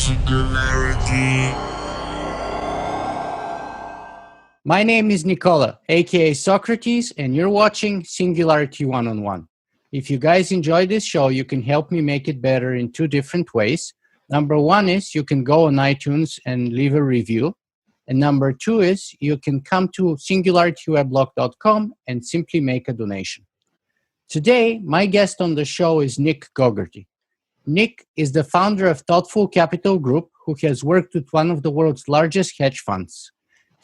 Singularity. My name is Nicola, aka Socrates, and you're watching Singularity One-on-One. If you guys enjoy this show, you can help me make it better in two different ways. Number one is you can go on iTunes and leave a review. And number two is you can come to singularityweblog.com and simply make a donation. Today, my guest on the show is Nick Gogerty. Nick is the founder of Thoughtful Capital Group, who has worked with one of the world's largest hedge funds.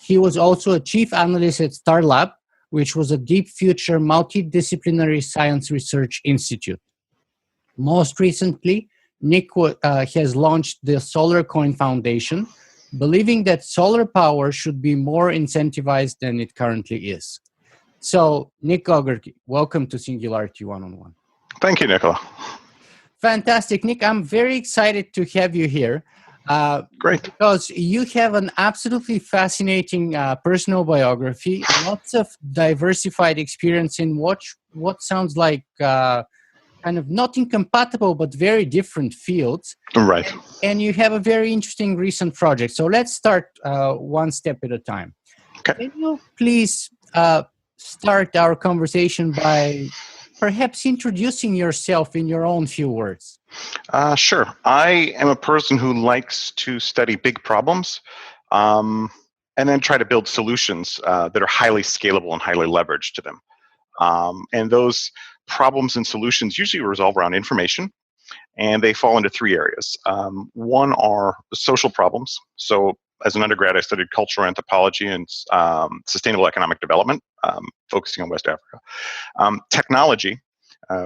He was also a chief analyst at Starlab, which was a deep future multidisciplinary science research institute. Most recently, Nick has launched the SolarCoin Foundation, believing that solar power should be more incentivized than it currently is. So, Nick Gogerty, welcome to Singularity One-on-One. Thank you, Nicola. Fantastic. Nick, I'm very excited to have you here. Great. Because you have an absolutely fascinating personal biography, lots of diversified experience in what sounds like kind of not incompatible, but very different fields. Right. And you have a very interesting recent project. So let's start one step at a time. Okay. Can you please start our conversation by perhaps introducing yourself in your own few words? Sure. I am a person who likes to study big problems and then try to build solutions that are highly scalable and highly leveraged to them. And those problems and solutions usually resolve around information, and they fall into three areas. One are social problems. So as an undergrad, I studied cultural anthropology and sustainable economic development, focusing on West Africa. Technology,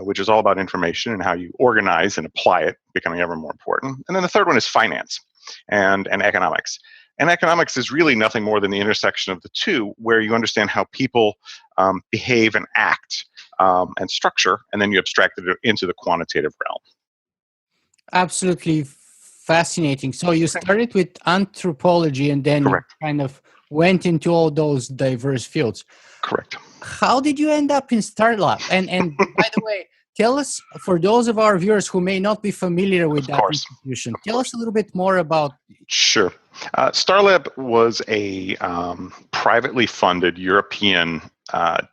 which is all about information and how you organize and apply it, becoming ever more important. And then the third one is finance and economics. And economics is really nothing more than the intersection of the two, where you understand how people behave and act and structure, and then you abstract it into the quantitative realm. Absolutely fascinating. So you started with anthropology and then you kind of went into all those diverse fields. Correct. How did you end up in Starlab? And by the way, tell us, for those of our viewers who may not be familiar with that institution, tell us a little bit more about it. Sure. Starlab was a privately funded European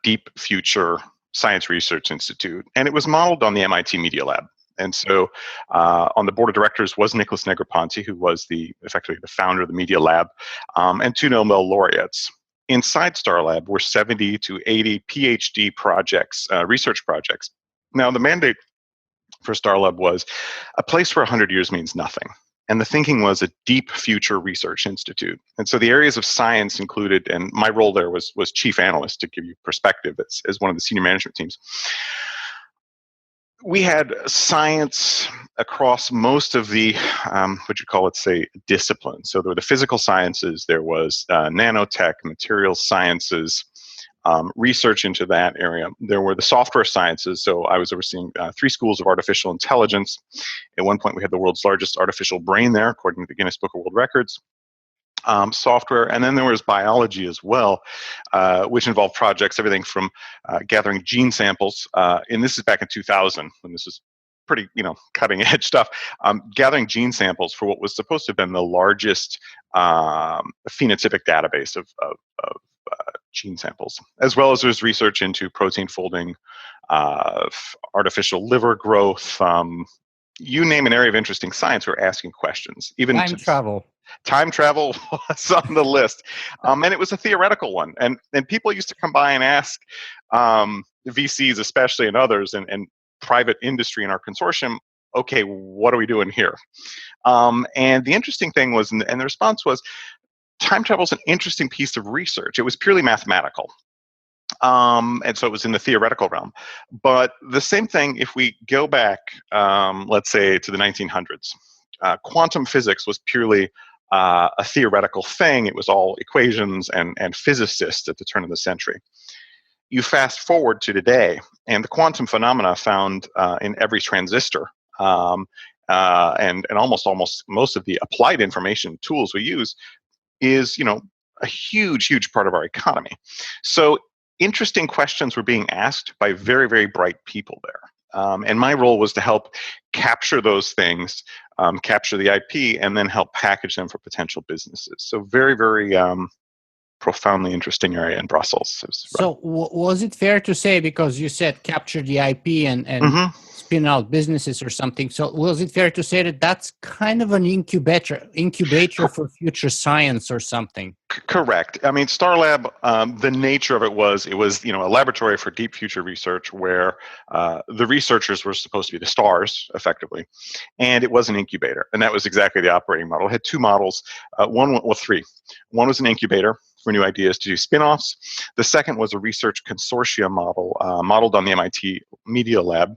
deep future science research institute, and it was modeled on the MIT Media Lab. And so on the board of directors was Nicholas Negroponte, who was effectively the founder of the Media Lab, and two Nobel laureates. Inside Starlab were 70 to 80 PhD projects, research projects. Now, the mandate for Starlab was a place where 100 years means nothing. And the thinking was a deep future research institute. And so the areas of science included, and my role there was chief analyst, to give you perspective as one of the senior management teams. We had science across most of the, disciplines. So there were the physical sciences, there was nanotech, materials sciences, research into that area. There were the software sciences. So I was overseeing 3 schools of artificial intelligence. At one point, we had the world's largest artificial brain there, according to the Guinness Book of World Records. Software, and then there was biology as well, which involved projects, everything from gathering gene samples, and this is back in 2000, when this was pretty, cutting edge stuff, gathering gene samples for what was supposed to have been the largest phenotypic database of gene samples, as well as there's research into protein folding, artificial liver growth, you name an area of interesting science, we're asking questions. Even Time travel was on the list. And it was a theoretical one. And people used to come by and ask VCs, especially, and others, and private industry in our consortium, okay, what are we doing here? And the interesting thing was, and the response was, time travel is an interesting piece of research. It was purely mathematical. And so it was in the theoretical realm. But the same thing, if we go back, let's say, to the 1900s, quantum physics was purely a theoretical thing. It was all equations and physicists at the turn of the century. You fast forward to today, and the quantum phenomena found in every transistor, and almost most of the applied information tools we use is, a huge part of our economy. So interesting questions were being asked by very, very bright people there. And my role was to help capture those things, capture the IP, and then help package them for potential businesses. So very, very profoundly interesting area in Brussels. So was it fair to say, because you said capture the IP and Mm-hmm. spin out businesses or something, so was it fair to say that that's kind of an incubator for future science or something? Correct. I mean, Starlab, the nature of it was a laboratory for deep future research where the researchers were supposed to be the stars, effectively, and it was an incubator, and that was exactly the operating model. It had two models, three. One was an incubator for new ideas to do spin-offs. The second was a research consortium model, modeled on the MIT Media Lab.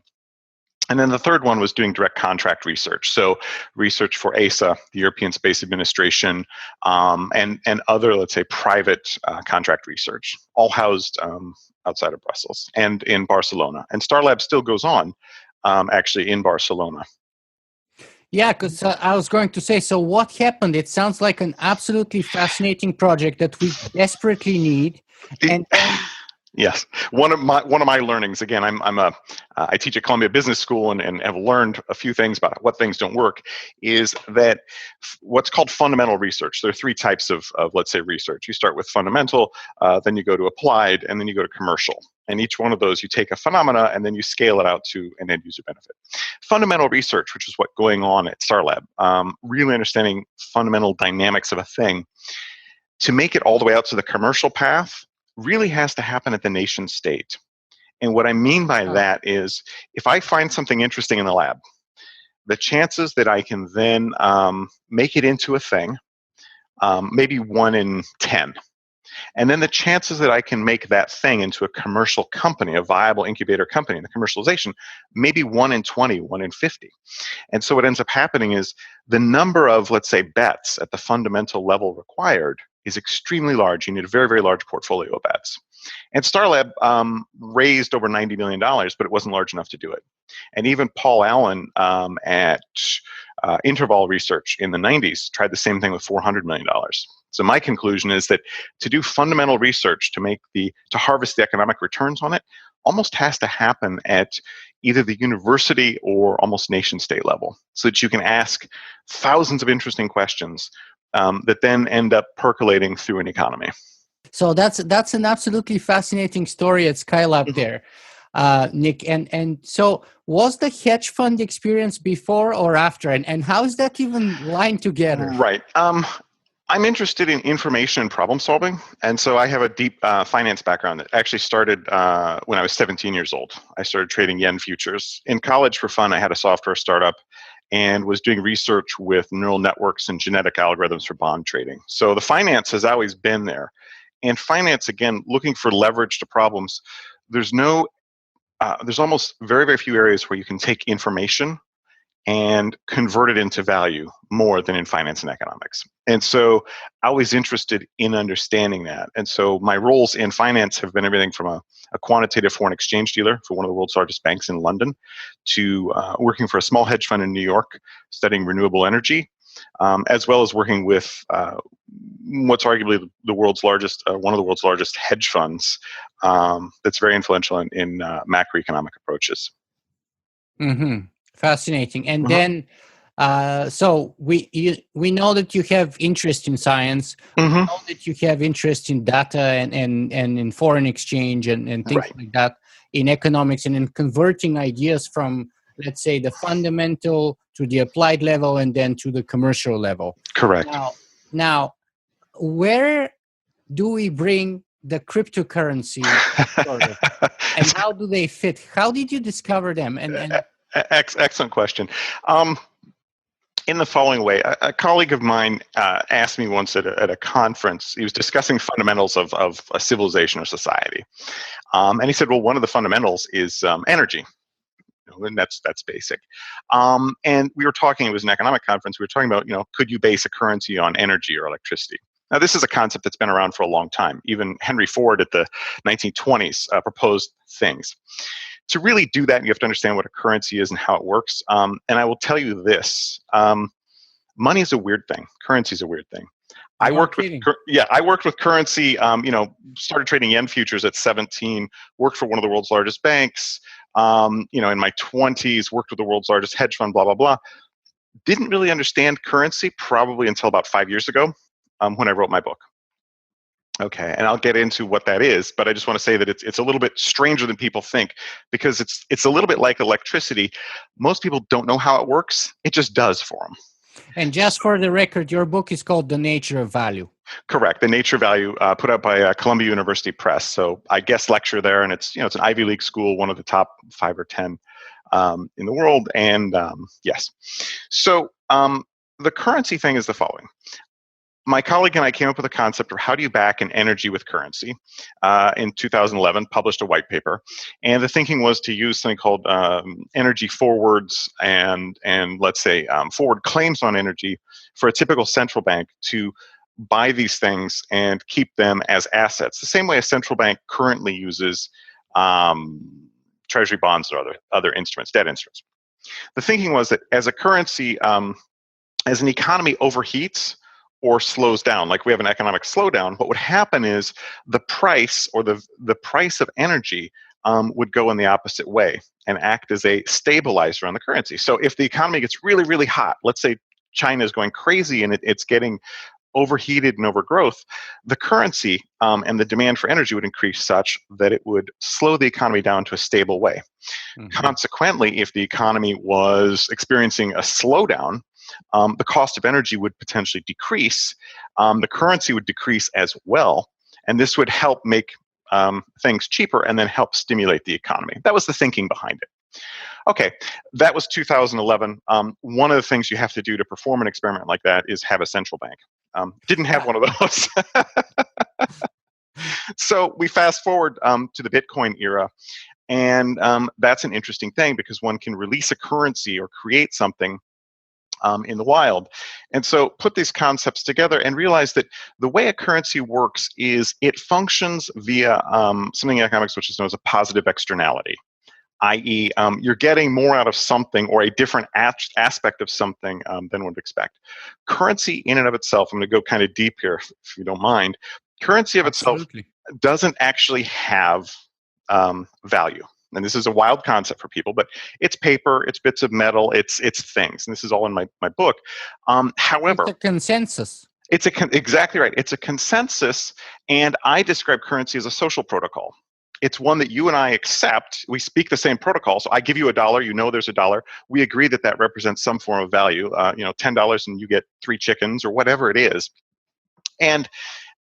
And then the third one was doing direct contract research. So research for ESA, the European Space Administration, and other, let's say, private contract research, all housed outside of Brussels and in Barcelona. And Starlab still goes on, actually, in Barcelona. Yeah, because I was going to say, so what happened? It sounds like an absolutely fascinating project that we desperately need. And yes, one of my learnings. Again, I teach at Columbia Business School and have learned a few things about what things don't work. Is that what's called fundamental research? There are three types of let's say research. You start with fundamental, then you go to applied, and then you go to commercial. And each one of those, you take a phenomena and then you scale it out to an end user benefit. Fundamental research, which is what's going on at Starlab, really understanding fundamental dynamics of a thing, to make it all the way out to the commercial path, really has to happen at the nation state. And what I mean by that is, if I find something interesting in the lab, the chances that I can then make it into a thing, maybe 1 in 10. And then the chances that I can make that thing into a commercial company, a viable incubator company in the commercialization, maybe 1 in 20, 1 in 50. And so what ends up happening is the number of, let's say, bets at the fundamental level required is extremely large. You need a very, very large portfolio of bets. And Starlab raised over $90 million, but it wasn't large enough to do it. And even Paul Allen at Interval Research in the 90s tried the same thing with $400 million. So my conclusion is that to do fundamental research to harvest the economic returns on it almost has to happen at either the university or almost nation state level, so that you can ask thousands of interesting questions that then end up percolating through an economy. So that's an absolutely fascinating story at Skylab there, Nick. And so was the hedge fund experience before or after? And how is that even lined together? Right. I'm interested in information and problem solving. And so I have a deep finance background that actually started when I was 17 years old. I started trading yen futures. In college for fun, I had a software startup and was doing research with neural networks and genetic algorithms for bond trading. So the finance has always been there. And finance, again, looking for leverage to problems, there's almost very, very few areas where you can take information and convert it into value more than in finance and economics. And so I was interested in understanding that. And so my roles in finance have been everything from a quantitative foreign exchange dealer for one of the world's largest banks in London, to working for a small hedge fund in New York studying renewable energy, as well as working with what's arguably one of the world's largest hedge funds that's very influential in macroeconomic approaches. Mm-hmm. Fascinating. And then, so we know that you have interest in science. We know that you have interest in data and in foreign exchange and things like that, in economics, and in converting ideas from, let's say, the fundamental to the applied level and then to the commercial level. Correct. Now, where do we bring the cryptocurrency sort of, and how do they fit? How did you discover them? And excellent question. In the following way, a colleague of mine asked me once at a conference. He was discussing fundamentals of a civilization or society, and he said, "Well, one of the fundamentals is energy." And that's basic. And we were talking. It was an economic conference. We were talking about, could you base a currency on energy or electricity? Now, this is a concept that's been around for a long time. Even Henry Ford at the 1920s proposed things. To really do that, you have to understand what a currency is and how it works. And I will tell you this: money is a weird thing. Currency is a weird thing. I worked with currency. Started trading yen futures at 17. Worked for one of the world's largest banks. in my 20s, worked with the world's largest hedge fund, blah, blah, blah. Didn't really understand currency probably until about 5 years ago when I wrote my book. Okay, and I'll get into what that is, but I just want to say that it's a little bit stranger than people think, because it's a little bit like electricity. Most people don't know how it works. It just does for them. And just for the record, your book is called The Nature of Value. Correct. The Nature of Value, put out by Columbia University Press. So I guest lecture there, and it's an Ivy League school, one of the top 5 or 10 in the world. And yes. So the currency thing is the following. My colleague and I came up with a concept of how do you back an energy with currency in 2011, published a white paper. And the thinking was to use something called energy forwards and let's say forward claims on energy for a typical central bank to buy these things and keep them as assets, the same way a central bank currently uses treasury bonds or other instruments, debt instruments. The thinking was that as a currency, as an economy overheats or slows down, like we have an economic slowdown, what would happen is the price or the price of energy would go in the opposite way and act as a stabilizer on the currency. So if the economy gets really, really hot, let's say China is going crazy and it's getting overheated and overgrowth, the currency and the demand for energy would increase such that it would slow the economy down to a stable way. Mm-hmm. Consequently, if the economy was experiencing a slowdown, the cost of energy would potentially decrease. The currency would decrease as well, and this would help make things cheaper and then help stimulate the economy. That was the thinking behind it. Okay, that was 2011. One of the things you have to do to perform an experiment like that is have a central bank. Didn't have one of those. So we fast forward to the Bitcoin era, and that's an interesting thing because one can release a currency or create something in the wild. And so put these concepts together and realize that the way a currency works is it functions via something in economics which is known as a positive externality, i.e. You're getting more out of something or a different aspect of something than one would expect. Currency in and of itself, I'm going to go kind of deep here if you don't mind, currency of itself doesn't actually have value. And this is a wild concept for people, but it's paper, it's bits of metal, it's things. And this is all in my book. However, it's a consensus. Exactly right. It's a consensus, and I describe currency as a social protocol. It's one that you and I accept. We speak the same protocol. So I give you $1, you know there's $1. We agree that that represents some form of value. $10 and you get 3 chickens or whatever it is. And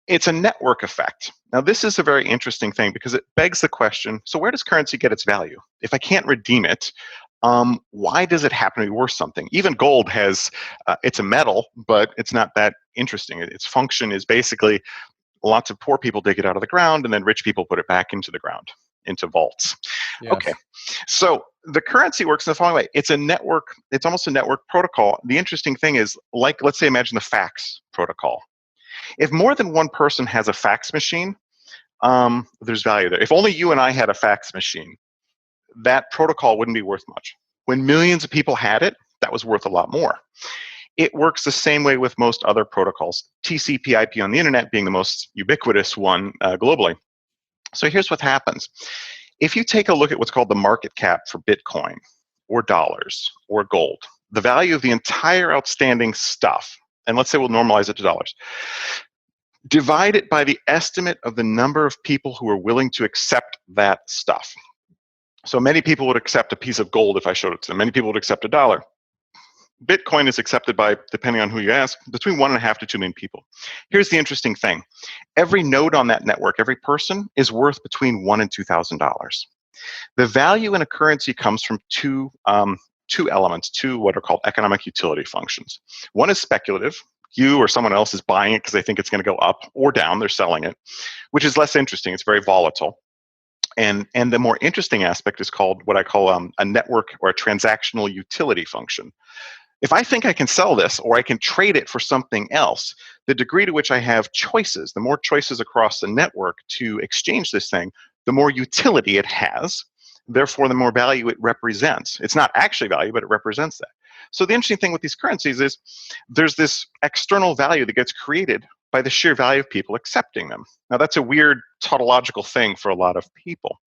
it's a network effect. Now, this is a very interesting thing because it begs the question, so where does currency get its value? If I can't redeem it, why does it happen to be worth something? Even gold has, it's a metal, but it's not that interesting. Its function is basically lots of poor people dig it out of the ground and then rich people put it back into the ground, into vaults. Yes. Okay, so the currency works in the following way. It's a network, it's almost a network protocol. The interesting thing is, like, let's say imagine the fax protocol. If more than one person has a fax machine, there's value there. If only you and I had a fax machine, that protocol wouldn't be worth much. When millions of people had it, that was worth a lot more. It works the same way with most other protocols, TCP/IP on the internet being the most ubiquitous one globally. So here's what happens. If you take a look at what's called the market cap for Bitcoin or dollars or gold, the value of the entire outstanding stuff, and let's say we'll normalize it to dollars, divide it by the estimate of the number of people who are willing to accept that stuff. So many people would accept a piece of gold if I showed it to them. Many people would accept $1. Bitcoin is accepted by, depending on who you ask, between 1.5 to 2 million people. Here's the interesting thing. Every node on that network, every person, is worth between $1,000 and $2,000. The value in a currency comes from two elements, two what are called economic utility functions. One is speculative. You or someone else is buying it because they think it's going to go up or down. They're selling it, which is less interesting. It's very volatile. And the more interesting aspect is called what I call a network or a transactional utility function. If I think I can sell this or I can trade it for something else, the degree to which I have choices, the more choices across the network to exchange this thing, the more utility it has. Therefore, the more value it represents. It's not actually value, but it represents that. So the interesting thing with these currencies is there's this external value that gets created by the sheer value of people accepting them. Now, that's a weird tautological thing for a lot of people.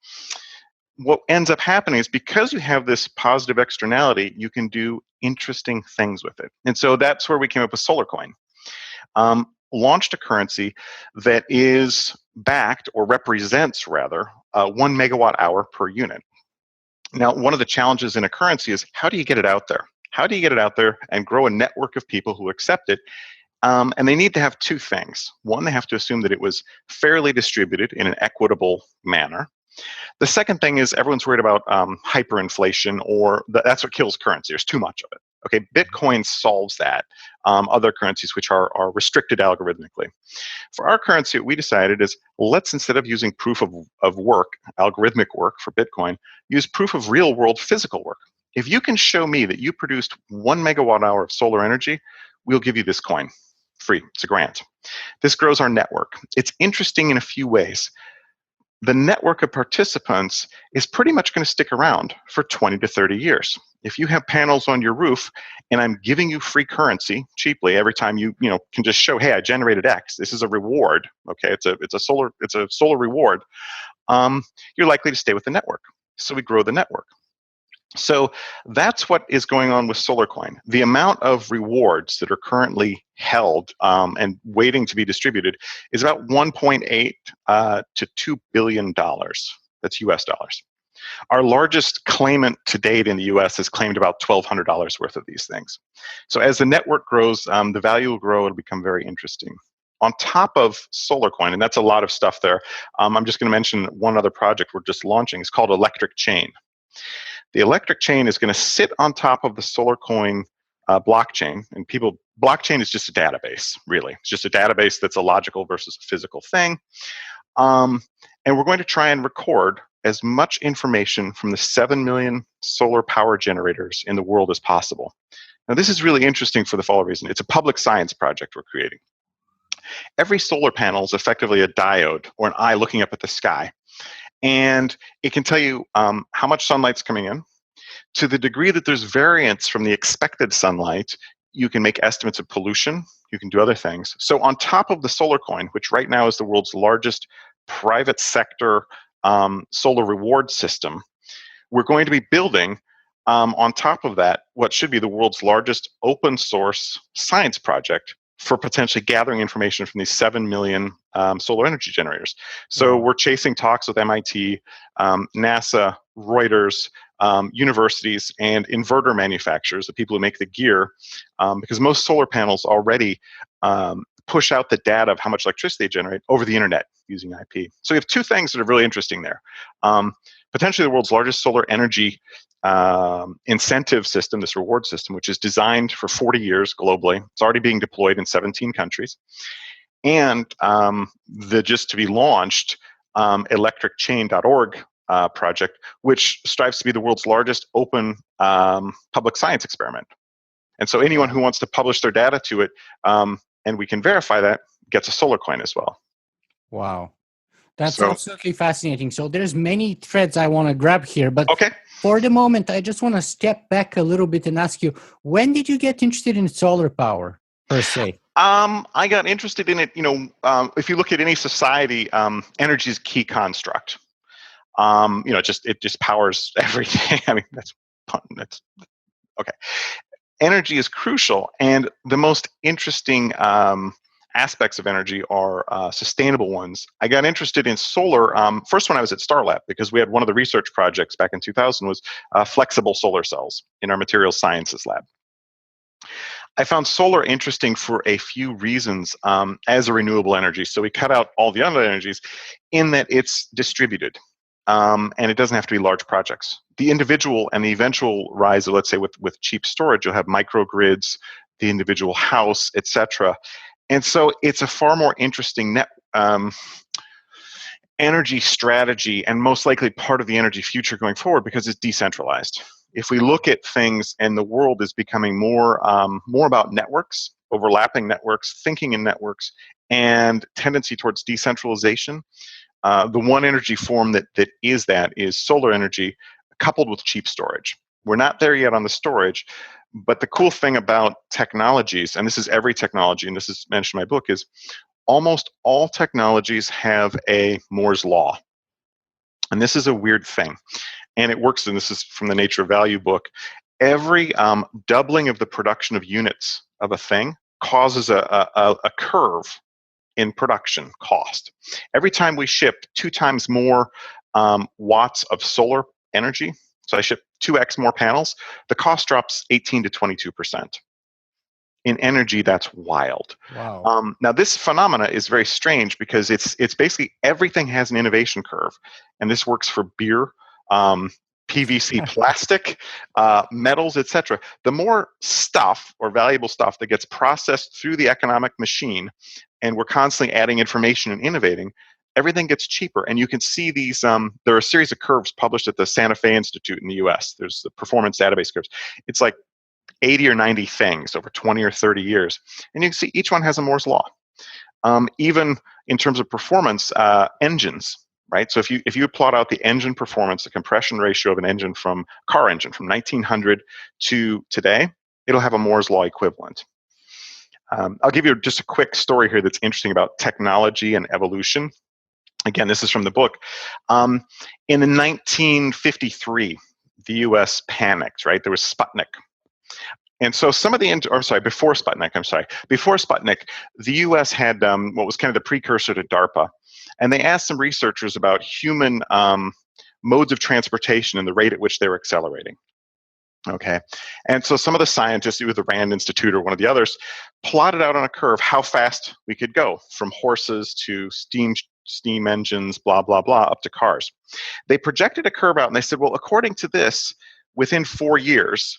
what ends up happening is because you have this positive externality, you can do interesting things with it. And so that's where we came up with SolarCoin. Launched a currency that is backed, or represents rather, 1 megawatt hour per unit. Now, one of the challenges in a currency is, how do you get it out there? How do you get it out there and grow a network of people who accept it? And they need to have two things. One, they have to assume that it was fairly distributed in an equitable manner. The second thing is, everyone's worried about hyperinflation, or that's what kills currency. There's too much of it. Okay, Bitcoin solves that. Other currencies which are restricted algorithmically. For our currency, what we decided is, let's, instead of using proof of work, algorithmic work for Bitcoin, use proof of real world physical work. If you can show me that you produced 1 megawatt hour of solar energy, we'll give you this coin free. It's a grant. This grows our network. It's interesting in a few ways. The network of participants is pretty much going to stick around for 20 to 30 years. If you have panels on your roof and I'm giving you free currency cheaply every time you can just show, hey, I generated X. This is a reward. Okay, it's a solar reward. You're likely to stay with the network. So we grow the network. So that's what is going on with SolarCoin. The amount of rewards that are currently held and waiting to be distributed is about 1.8 to $2 billion. That's US dollars. Our largest claimant to date in the US has claimed about $1,200 worth of these things. So as the network grows, the value will grow. It'll become very interesting. On top of SolarCoin, and that's a lot of stuff there, I'm just going to mention one other project we're just launching. It's called ElectricChain. The ElectricChain is going to sit on top of the SolarCoin blockchain. And blockchain is just a database, really. It's just a database that's a logical versus a physical thing. And we're going to try and record as much information from the 7 million solar power generators in the world as possible. Now, this is really interesting for the following reason. It's a public science project we're creating. Every solar panel is effectively a diode, or an eye looking up at the sky. And it can tell you how much sunlight's coming in. To the degree that there's variance from the expected sunlight, you can make estimates of pollution. You can do other things. So on top of the SolarCoin, which right now is the world's largest private sector solar reward system, we're going to be building on top of that what should be the world's largest open source science project for potentially gathering information from these 7 million solar energy generators. So we're chasing talks with MIT, NASA, Reuters, universities, and inverter manufacturers, the people who make the gear, because most solar panels already push out the data of how much electricity they generate over the internet using IP. So we have two things that are really interesting there. Potentially the world's largest solar energy incentive system, this reward system, which is designed for 40 years globally. It's already being deployed in 17 countries. And the just to be launched electricchain.org project, which strives to be the world's largest open public science experiment. And so anyone who wants to publish their data to it, and we can verify that, gets a SolarCoin as well. Wow. That's absolutely fascinating. So there's many threads I want to grab here, but for the moment, I just want to step back a little bit and ask you, when did you get interested in solar power, per se? I got interested in it, if you look at any society, energy is a key construct. It just powers everything. I mean, that's okay. Energy is crucial, and the most interesting aspects of energy are sustainable ones. I got interested in solar first when I was at Starlab, because we had one of the research projects back in 2000 was flexible solar cells in our materials sciences lab. I found solar interesting for a few reasons as a renewable energy. So we cut out all the other energies in that it's distributed. And it doesn't have to be large projects. The individual and the eventual rise of, let's say, with cheap storage, you'll have microgrids, the individual house, etc. And so it's a far more interesting energy strategy, and most likely part of the energy future going forward, because it's decentralized. If we look at things, and the world is becoming more about networks, overlapping networks, thinking in networks, and tendency towards decentralization. The one energy form that is solar energy coupled with cheap storage. We're not there yet on the storage, but the cool thing about technologies, and this is every technology, and this is mentioned in my book, is almost all technologies have a Moore's law. And this is a weird thing. And it works, and this is from the Nature of Value book. Every doubling of the production of units of a thing causes a curve in production cost. Every time we ship 2 times more watts of solar energy, so I ship 2x more panels, the cost drops 18 to 22%. In energy, that's wild. Wow. Now, this phenomena is very strange because it's basically everything has an innovation curve, and this works for beer, PVC plastic, metals, etc. The more stuff or valuable stuff that gets processed through the economic machine, and we're constantly adding information and innovating, everything gets cheaper. And you can see these, there are a series of curves published at the Santa Fe Institute in the US. There's the performance database curves. It's like 80 or 90 things over 20 or 30 years. And you can see each one has a Moore's law. Even in terms of performance, engines, right? So if you plot out the engine performance, the compression ratio of an engine from car engine from 1900 to today, it'll have a Moore's law equivalent. I'll give you just a quick story here that's interesting about technology and evolution. Again, this is from the book. In 1953, the US panicked, right? There was Sputnik. And so some of the, before Sputnik, the US had what was kind of the precursor to DARPA. And they asked some researchers about human modes of transportation and the rate at which they were accelerating. Okay. And so some of the scientists, either the Rand Institute or one of the others, plotted out on a curve how fast we could go from horses to steam engines, blah, blah, blah, up to cars. They projected a curve out and they said, well, according to this, within 4 years,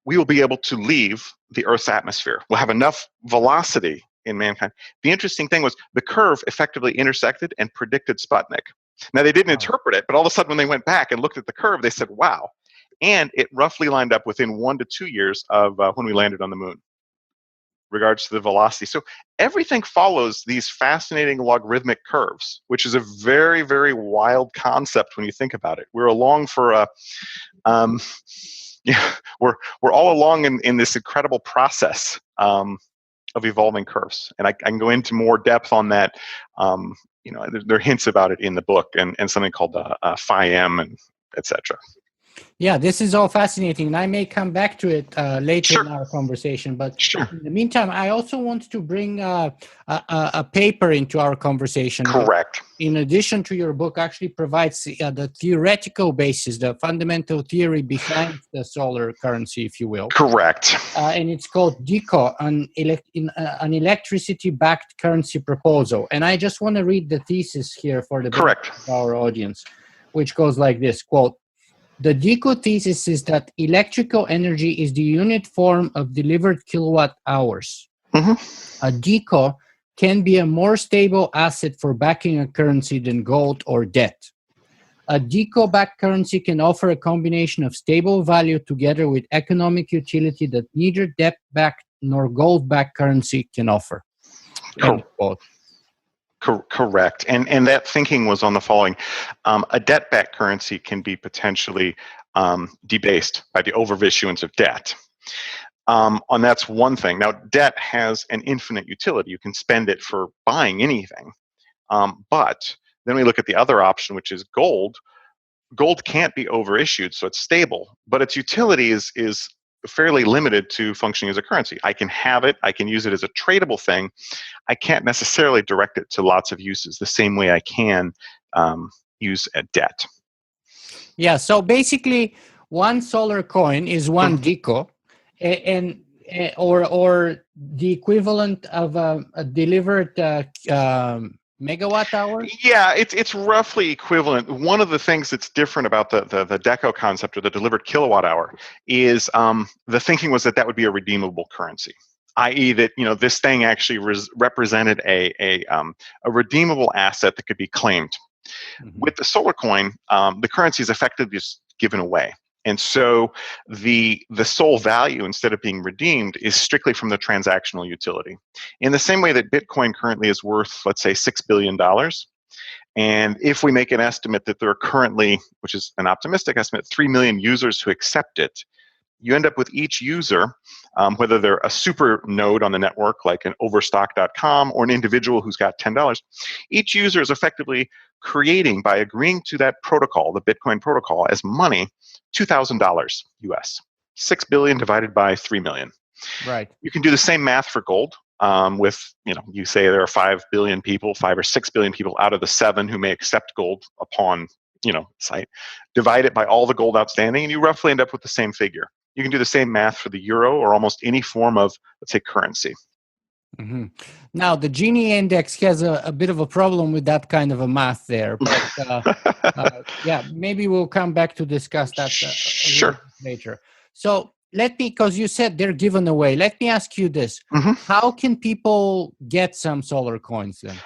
we will be able to leave the Earth's atmosphere. We'll have enough velocity in mankind. The interesting thing was the curve effectively intersected and predicted Sputnik. Now, they didn't interpret it, but all of a sudden when they went back and looked at the curve, they said, wow. And it roughly lined up within 1 to 2 years of when we landed on the moon, regards to the velocity. So everything follows these fascinating logarithmic curves, which is a very, very wild concept when you think about it. We're along for we're all along in this incredible process of evolving curves, and I can go into more depth on that. There are hints about it in the book, and something called Phi M, and etc. Yeah, this is all fascinating, and I may come back to it later Sure. in our conversation. But Sure. In the meantime, I also want to bring a paper into our conversation. Correct. In addition to your book, actually provides the theoretical basis, the fundamental theory behind the solar currency, if you will. Correct. And it's called DeKo, an electricity-backed currency proposal. And I just want to read the thesis here for the benefit of our audience, which goes like this, quote, "The DeKo thesis is that electrical energy is the unit form of delivered kilowatt hours. Mm-hmm. A DeKo can be a more stable asset for backing a currency than gold or debt. A DeKo-backed currency can offer a combination of stable value together with economic utility that neither debt-backed nor gold-backed currency can offer." End quote. Correct. And that thinking was on the following. A debt-backed currency can be potentially debased by the overissuance of debt. And that's one thing. Now, debt has an infinite utility. You can spend it for buying anything. But then we look at the other option, which is gold. Gold can't be overissued, so it's stable. But its utility is fairly limited to functioning as a currency. I can have it. I can use it as a tradable thing. I can't necessarily direct it to lots of uses the same way I can use a debt. Yeah, so basically, one solar coin is one DeKo, or the equivalent of a delivered megawatt hour? Yeah, it's roughly equivalent. One of the things that's different about the DeKo concept, or the delivered kilowatt hour, is the thinking was that would be a redeemable currency, i.e. that this thing actually represented a redeemable asset that could be claimed. Mm-hmm. With the solar coin, the currency is effectively just given away. And so the sole value, instead of being redeemed, is strictly from the transactional utility. In the same way that Bitcoin currently is worth, let's say, $6 billion. And if we make an estimate that there are currently, which is an optimistic estimate, 3 million users who accept it, you end up with each user, whether they're a super node on the network like an overstock.com or an individual who's got $10, each user is effectively creating, by agreeing to that protocol, the Bitcoin protocol, as money, $2,000 US. 6 billion divided by 3 million. Right. You can do the same math for gold. With, you say there are 5 billion people, 5 or 6 billion people out of the 7 who may accept gold upon, site. Divide it by all the gold outstanding, and you roughly end up with the same figure. You can do the same math for the euro or almost any form of, let's say, currency. Mm-hmm. Now, the Gini index has a bit of a problem with that kind of a math there, but yeah, maybe we'll come back to discuss that sure. later. So because you said they're given away, let me ask you this. Mm-hmm. How can people get some solar coins then?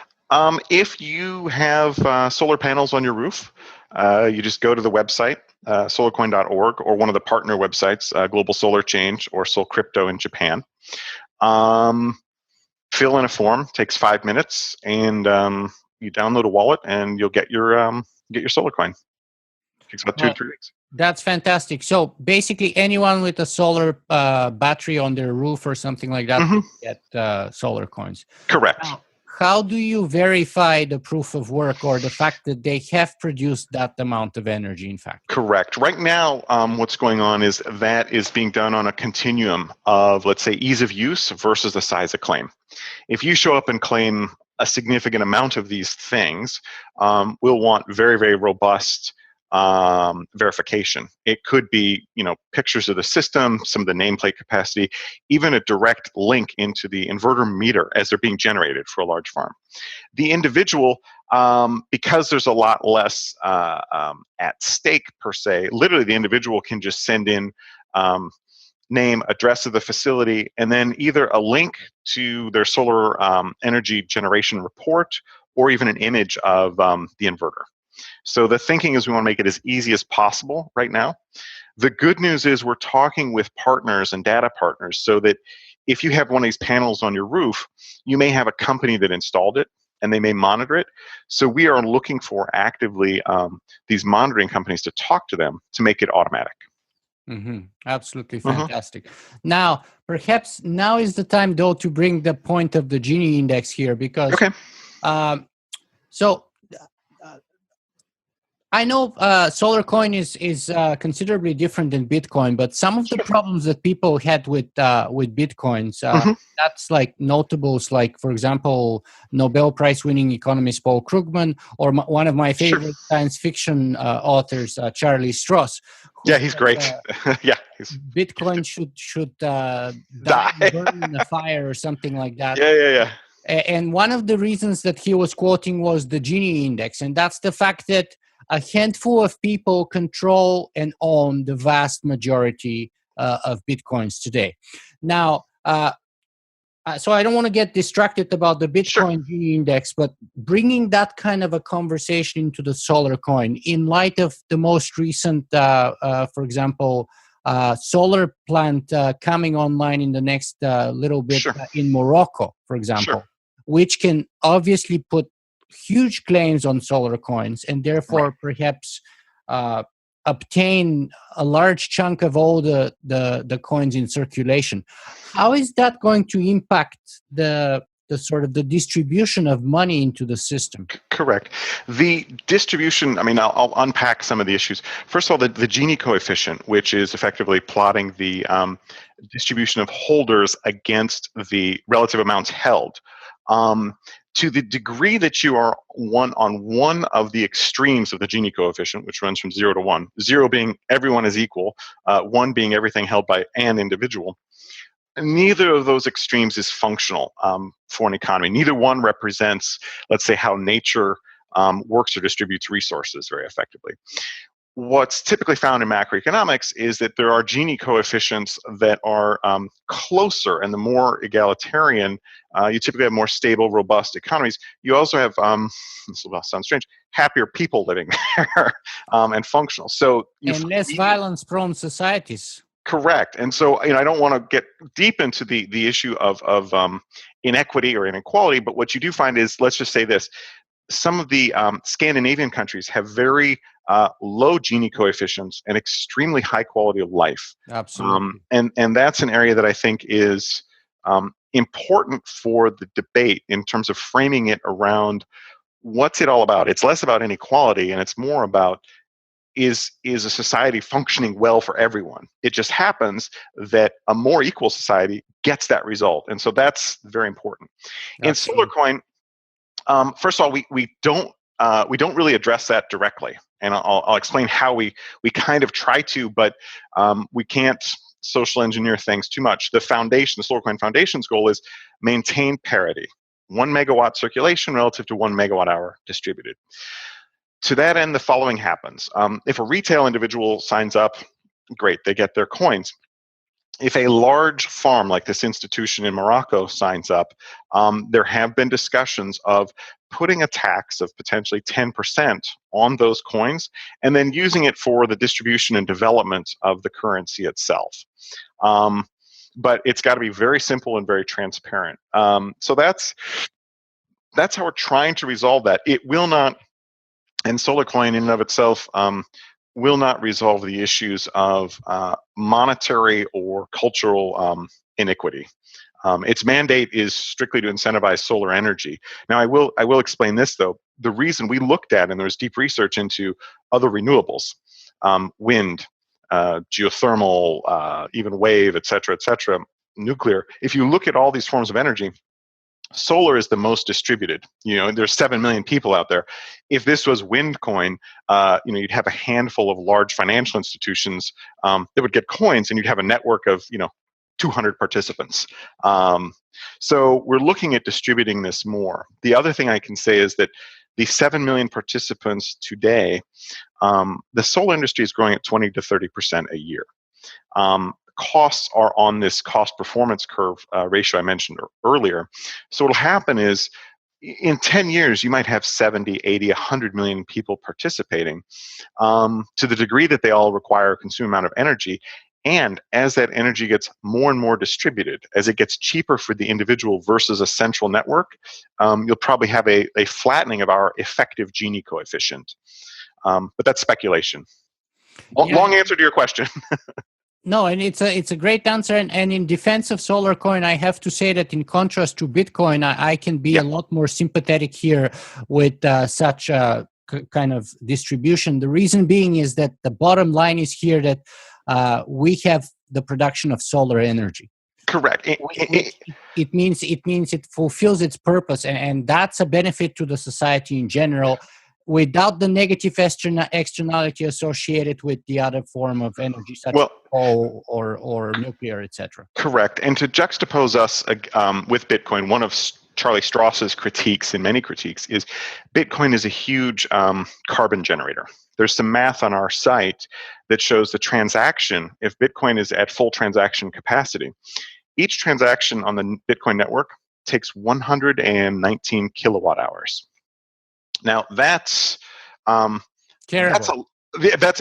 If you have solar panels on your roof, you just go to the website, solarcoin.org, or one of the partner websites, Global Solar Change or Sol Crypto in Japan. Fill in a form, takes 5 minutes, and you download a wallet, and you'll get your solar coin. It takes about 2 to 3 weeks. That's fantastic. So basically, anyone with a solar battery on their roof or something like that can get solar coins. Correct. Now, how do you verify the proof of work or the fact that they have produced that amount of energy, in fact? Correct. Right now, what's going on is that is being done on a continuum of, let's say, ease of use versus the size of claim. If you show up and claim a significant amount of these things, we'll want very, very robust verification. It could be, pictures of the system, some of the nameplate capacity, even a direct link into the inverter meter as they're being generated for a large farm. The individual, because there's a lot less at stake per se, literally the individual can just send in name, address of the facility, and then either a link to their solar energy generation report or even an image of the inverter. So the thinking is we want to make it as easy as possible right now. The good news is we're talking with partners and data partners so that if you have one of these panels on your roof, you may have a company that installed it and they may monitor it. So we are looking for actively these monitoring companies to talk to them to make it automatic. Mm-hmm. Absolutely fantastic. Now, perhaps now is the time, though, to bring the point of the Gini index here, because I know SolarCoin is considerably different than Bitcoin, but some of the problems that people had with Bitcoins, that's like notables, like, for example, Nobel Prize-winning economist Paul Krugman, or one of my favorite science fiction authors, Charlie Strauss. Yeah, he's great. Bitcoin should die, burn in a fire or something like that. Yeah. And one of the reasons that he was quoting was the Gini index, and that's the fact that a handful of people control and own the vast majority of Bitcoins today. Now, so I don't want to get distracted about the Bitcoin Gini index, but bringing that kind of a conversation into the solar coin in light of the most recent, for example, solar plant coming online in the next little bit in Morocco, for example, which can obviously put huge claims on solar coins and therefore perhaps obtain a large chunk of all the coins in circulation. How is that going to impact the sort of the distribution of money into the system? Correct. The distribution, I'll unpack some of the issues. First of all, the Gini coefficient, which is effectively plotting the distribution of holders against the relative amounts held. To the degree that you are on one of the extremes of the Gini coefficient, which runs from 0 to 1, 0 being everyone is equal, 1 being everything held by an individual, neither of those extremes is functional for an economy. Neither one represents, let's say, how nature works or distributes resources very effectively. What's typically found in macroeconomics is that there are Gini coefficients that are closer, and the more egalitarian, you typically have more stable, robust economies. You also have, this will sound strange, happier people living there and functional. So and less violence-prone societies. Correct. And so, I don't want to get deep into the issue of inequity or inequality, but what you do find is, let's just say this, some of the Scandinavian countries have very low Gini coefficients, and extremely high quality of life. Absolutely. And that's an area that I think is important for the debate in terms of framing it around what's it all about. It's less about inequality, and it's more about is a society functioning well for everyone. It just happens that a more equal society gets that result, and so that's very important. Absolutely. In SolarCoin, first of all, we don't really address that directly, and I'll explain how we kind of try to, but we can't social engineer things too much. The foundation, the SolarCoin Foundation's goal is maintain parity, 1 megawatt circulation relative to 1 megawatt hour distributed. To that end, the following happens. If a retail individual signs up, great, they get their coins. If a large farm like this institution in Morocco signs up, there have been discussions of putting a tax of potentially 10% on those coins and then using it for the distribution and development of the currency itself. But it's got to be very simple and very transparent. So that's how we're trying to resolve that. It will not, and SolarCoin in and of itself will not resolve the issues of monetary or cultural iniquity. Its mandate is strictly to incentivize solar energy. Now, I will explain this though. The reason we looked at, and there was deep research into other renewables, wind, geothermal, even wave, et cetera, nuclear. If you look at all these forms of energy, solar is the most distributed. There's 7 million people out there. If this was Windcoin, you'd have a handful of large financial institutions that would get coins, and you'd have a network of 200 participants. So we're looking at distributing this more. The other thing I can say is that the 7 million participants today, the solar industry is growing at 20 to 30% a year. Costs are on this cost performance curve ratio I mentioned earlier. So what'll happen is in 10 years, you might have 70, 80, 100 million people participating to the degree that they all require a consumed amount of energy. And as that energy gets more and more distributed, as it gets cheaper for the individual versus a central network, you'll probably have a flattening of our effective Gini coefficient. But that's speculation. Long answer to your question. No, and it's a great answer. And in defense of SolarCoin, I have to say that in contrast to Bitcoin, I can be a lot more sympathetic here with such a kind of distribution. The reason being is that the bottom line is here that we have the production of solar energy. Correct. It means it fulfills its purpose, and that's a benefit to the society in general, without the negative externality associated with the other form of energy, such as coal or nuclear, etc. Correct. And to juxtapose us with Bitcoin, one of Charlie Strauss's critiques, in many critiques, is Bitcoin is a huge carbon generator. There's some math on our site that shows the transaction, if Bitcoin is at full transaction capacity, each transaction on the Bitcoin network takes 119 kilowatt hours. Now that's a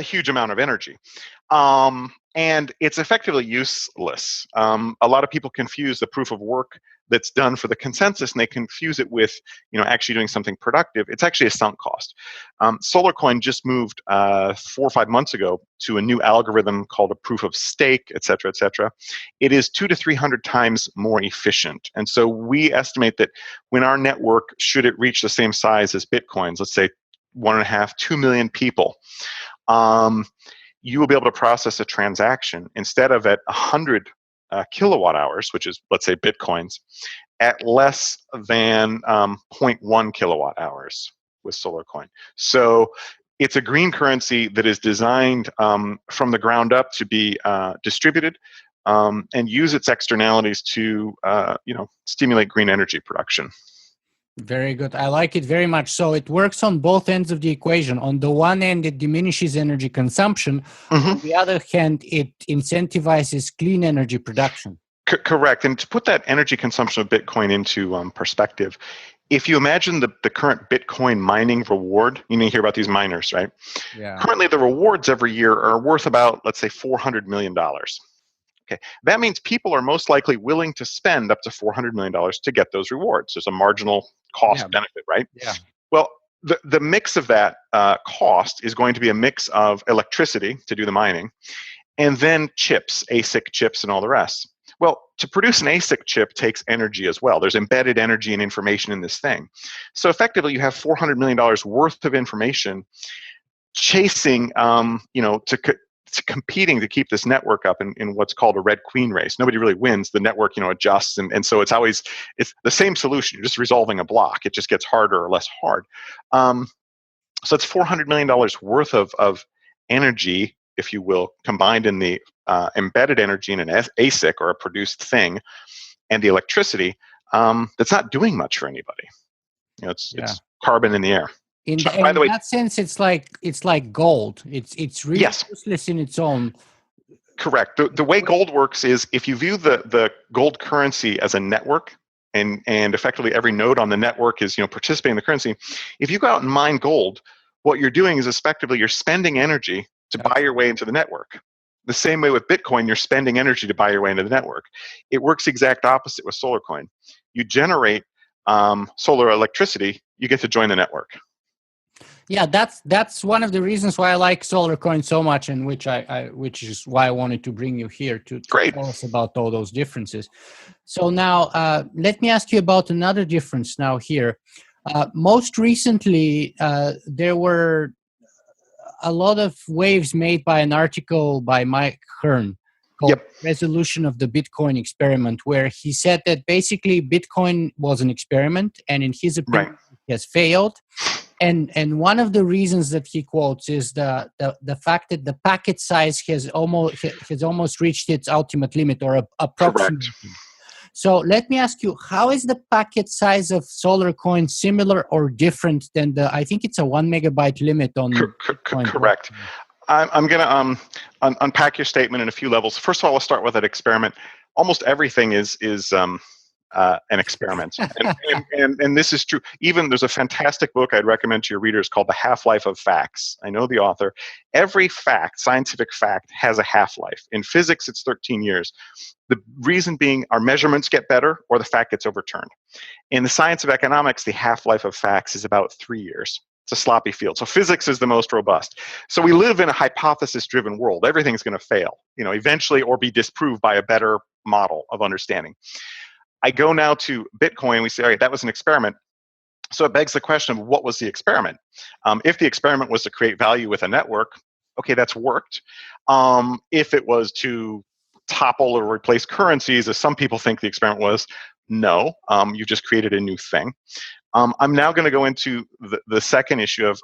huge amount of energy, and it's effectively useless. A lot of people confuse the proof of work that's done for the consensus, and they confuse it with actually doing something productive. It's actually a sunk cost. SolarCoin just moved 4 or 5 months ago to a new algorithm called a proof of stake, et cetera, et cetera. It is 200 to 300 times more efficient. And so we estimate that when our network, should it reach the same size as Bitcoin's, let's say 1.5, 2 million people, you will be able to process a transaction instead of at 100 kilowatt hours, which is, let's say, Bitcoin's, at less than 0.1 kilowatt hours with SolarCoin. So it's a green currency that is designed from the ground up to be distributed and use its externalities to stimulate green energy production. Very good. I like it very much. So it works on both ends of the equation. On the one end, it diminishes energy consumption. Mm-hmm. On the other hand, it incentivizes clean energy production. Correct. And to put that energy consumption of Bitcoin into perspective, if you imagine the current Bitcoin mining reward, you hear about these miners, right? Yeah. Currently, the rewards every year are worth about, let's say, $400 million. Okay, that means people are most likely willing to spend up to $400 million to get those rewards. There's a marginal cost benefit, right? Yeah. Well, the mix of that cost is going to be a mix of electricity to do the mining, and then chips, ASIC chips, and all the rest. Well, to produce an ASIC chip takes energy as well. There's embedded energy and information in this thing. So effectively, you have $400 million worth of information chasing, competing to keep this network up in what's called a red queen race. Nobody really wins. The network, adjusts, and so it's the same solution. You're just resolving a block. It just gets harder or less hard. So it's $400 million worth of energy, if you will, combined in the embedded energy in an ASIC or a produced thing, and the electricity that's not doing much for anybody. It's carbon in the air. By the way, that sense, it's like gold. It's really useless in its own. Correct. The way gold works is if you view the gold currency as a network, and effectively every node on the network is participating in the currency. If you go out and mine gold, what you're doing is effectively you're spending energy to buy your way into the network. The same way with Bitcoin, you're spending energy to buy your way into the network. It works exact opposite with SolarCoin. You generate solar electricity, you get to join the network. Yeah, that's one of the reasons why I like SolarCoin so much, and which is why I wanted to bring you here to tell us about all those differences. So now, let me ask you about another difference now here. Most recently, there were a lot of waves made by an article by Mike Hearn called Resolution of the Bitcoin Experiment, where he said that basically Bitcoin was an experiment, and in his opinion, it has failed. And one of the reasons that he quotes is the fact that the packet size has almost reached its ultimate limit, or approximately. So let me ask you, how is the packet size of SolarCoin similar or different than I think it's a 1 megabyte limit on Bitcoin? Correct. I'm going to unpack your statement in a few levels. First of all, let's start with an experiment. Almost everything is an experiment. And this is true. Even there's a fantastic book I'd recommend to your readers called The Half-Life of Facts. I know the author. Every fact, scientific fact, has a half-life. In physics, it's 13 years. The reason being our measurements get better or the fact gets overturned. In the science of economics, the half-life of facts is about 3 years. It's a sloppy field. So physics is the most robust. So we live in a hypothesis-driven world. Everything's going to fail, eventually, or be disproved by a better model of understanding. I go now to Bitcoin. We say, all right, that was an experiment. So it begs the question of what was the experiment? If the experiment was to create value with a network, okay, that's worked. If it was to topple or replace currencies, as some people think the experiment was, no, you've just created a new thing. I'm now going to go into the second issue of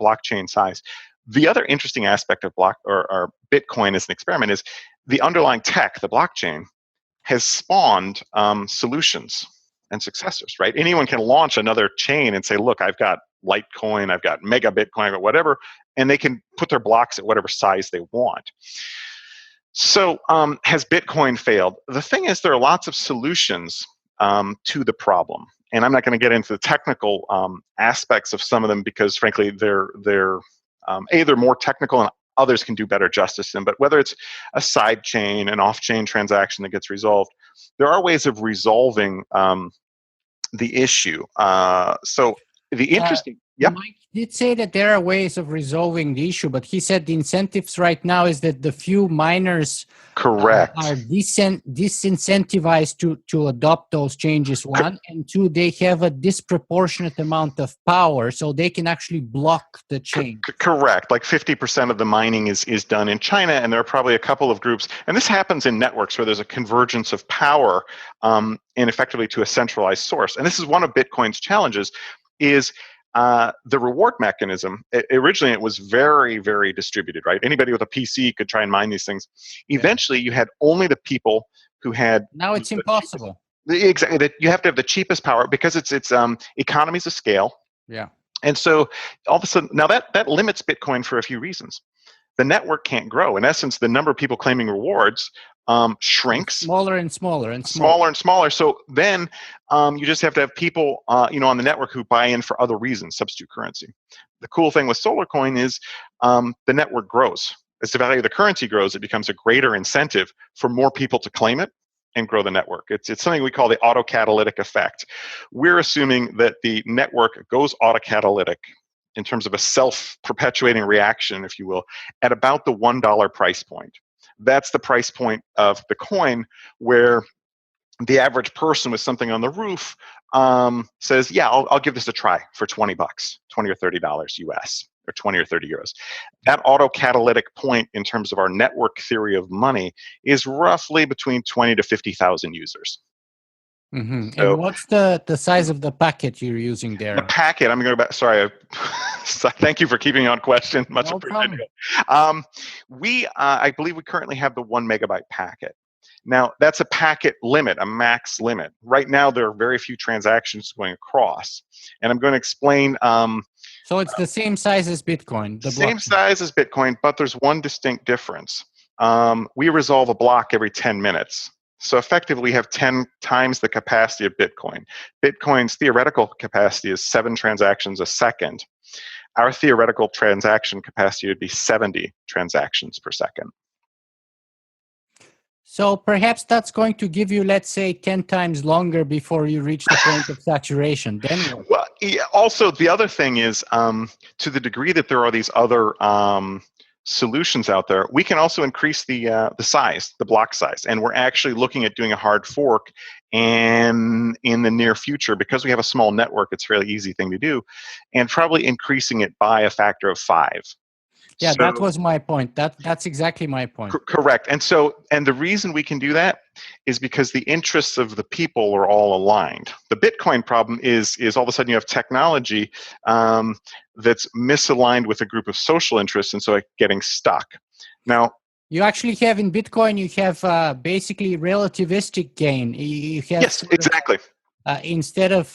blockchain size. The other interesting aspect of or Bitcoin as an experiment is the underlying tech, the blockchain, has spawned solutions and successors, right? Anyone can launch another chain and say, look, I've got Litecoin, I've got Mega Bitcoin, or whatever, and they can put their blocks at whatever size they want. So has Bitcoin failed? The thing is, there are lots of solutions to the problem. And I'm not going to get into the technical aspects of some of them because, frankly, they're more technical and others can do better justice in. But whether it's a side chain, an off-chain transaction that gets resolved, there are ways of resolving the issue. So the interesting... Mike did say that there are ways of resolving the issue, but he said the incentives right now is that the few miners are disincentivized to adopt those changes, one, and two, they have a disproportionate amount of power, so they can actually block the change. Correct. Like 50% of the mining is done in China, and there are probably a couple of groups, and this happens in networks where there's a convergence of power and effectively to a centralized source. And this is one of Bitcoin's challenges, is the reward mechanism. Originally, it was very, very distributed, right? Anybody with a PC could try and mine these things. Eventually, you had only the people who had... Now it's impossible. Exactly. You have to have the cheapest power because it's economies of scale. Yeah. And so all of a sudden, now that limits Bitcoin for a few reasons. The network can't grow. In essence, the number of people claiming rewards shrinks. Smaller and smaller and smaller and smaller. So then you just have to have people on the network who buy in for other reasons, substitute currency. The cool thing with SolarCoin is the network grows. As the value of the currency grows, it becomes a greater incentive for more people to claim it and grow the network. It's something we call the autocatalytic effect. We're assuming that the network goes autocatalytic in terms of a self-perpetuating reaction, if you will, at about the $1 price point. That's the price point of the coin where the average person with something on the roof says, yeah, I'll give this a try for $20, $20 or $30 US, or 20 or 30 euros. That autocatalytic point in terms of our network theory of money is roughly between 20 to 50,000 users. Mm-hmm. So, and what's the size of the packet you're using there? The packet, I'm going to go back. Sorry. Thank you for keeping on question. Much appreciated. I believe we currently have the 1 megabyte packet. Now, that's a packet limit, a max limit. Right now, there are very few transactions going across. And I'm going to explain. So it's the same size as Bitcoin? The same size as Bitcoin, but there's one distinct difference. We resolve a block every 10 minutes. So effectively, we have 10 times the capacity of Bitcoin. Bitcoin's theoretical capacity is 7 transactions a second. Our theoretical transaction capacity would be 70 transactions per second. So perhaps that's going to give you, let's say, 10 times longer before you reach the point of saturation. Then what? Well, yeah, also, the other thing is, to the degree that there are these other solutions out there, we can also increase the size, the block size. And we're actually looking at doing a hard fork and in the near future, because we have a small network, it's a fairly easy thing to do, and probably increasing it by a factor of 5. Yeah, so, that was my point. That's exactly my point. Correct. And the reason we can do that is because the interests of the people are all aligned. The Bitcoin problem is all of a sudden you have technology that's misaligned with a group of social interests, and so getting stuck. Now, you actually have in Bitcoin, you have basically relativistic gain. You have yes, exactly. Instead of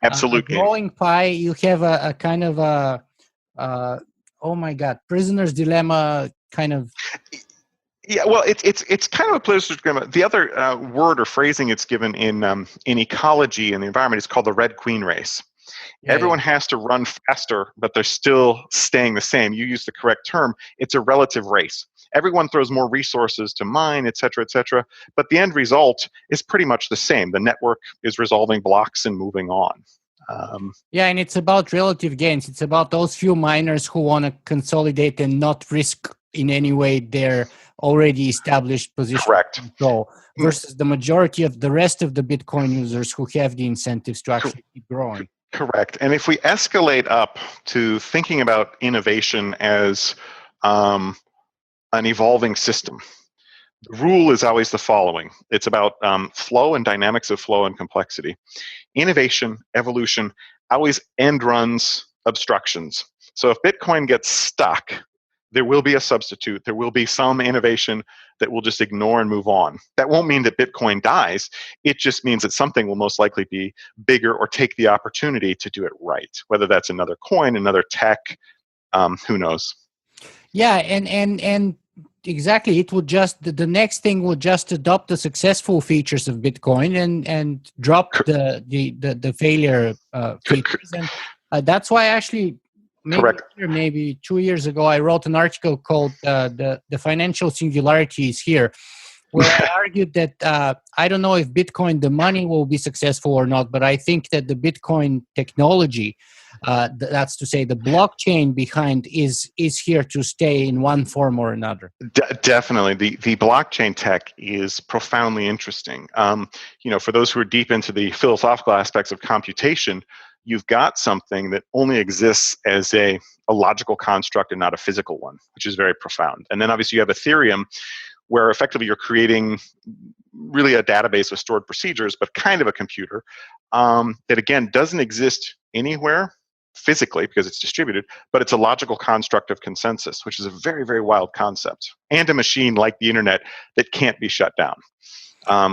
absolutely a growing pie, you have a kind of a oh my God, prisoner's dilemma kind of. Yeah, well, it's kind of a prisoner's dilemma. The other word or phrasing it's given in ecology and the environment is called the Red Queen race. Yeah, everyone has to run faster, but they're still staying the same. You use the correct term. It's a relative race. Everyone throws more resources to mine, et cetera, but the end result is pretty much the same. The network is resolving blocks and moving on. Yeah, and it's about relative gains. It's about those few miners who want to consolidate and not risk in any way their already established position. Correct. Control, versus the majority of the rest of the Bitcoin users who have the incentives to actually keep growing. Correct. And if we escalate up to thinking about innovation as an evolving system, the rule is always the following. It's about flow and dynamics of flow and complexity. Innovation, evolution, always end runs obstructions. So if Bitcoin gets stuck, there will be a substitute. There will be some innovation that will just ignore and move on. That won't mean that Bitcoin dies. It just means that something will most likely be bigger or take the opportunity to do it right. Whether that's another coin, another tech, who knows? Yeah, and exactly. It would just the next thing would just adopt the successful features of Bitcoin and drop the failure features. And that's why actually maybe 2 years ago I wrote an article called the Financial Singularity is Here, where I argued that I don't know if Bitcoin, the money, will be successful or not, but I think that the Bitcoin technology, that's to say the blockchain behind, is here to stay in one form or another. Definitely. The blockchain tech is profoundly interesting. For those who are deep into the philosophical aspects of computation, you've got something that only exists as a logical construct and not a physical one, which is very profound. And then obviously you have Ethereum, where effectively you're creating really a database of stored procedures, but kind of a computer that, again, doesn't exist anywhere physically because it's distributed, but it's a logical construct of consensus, which is a very, very wild concept, and a machine like the internet that can't be shut down,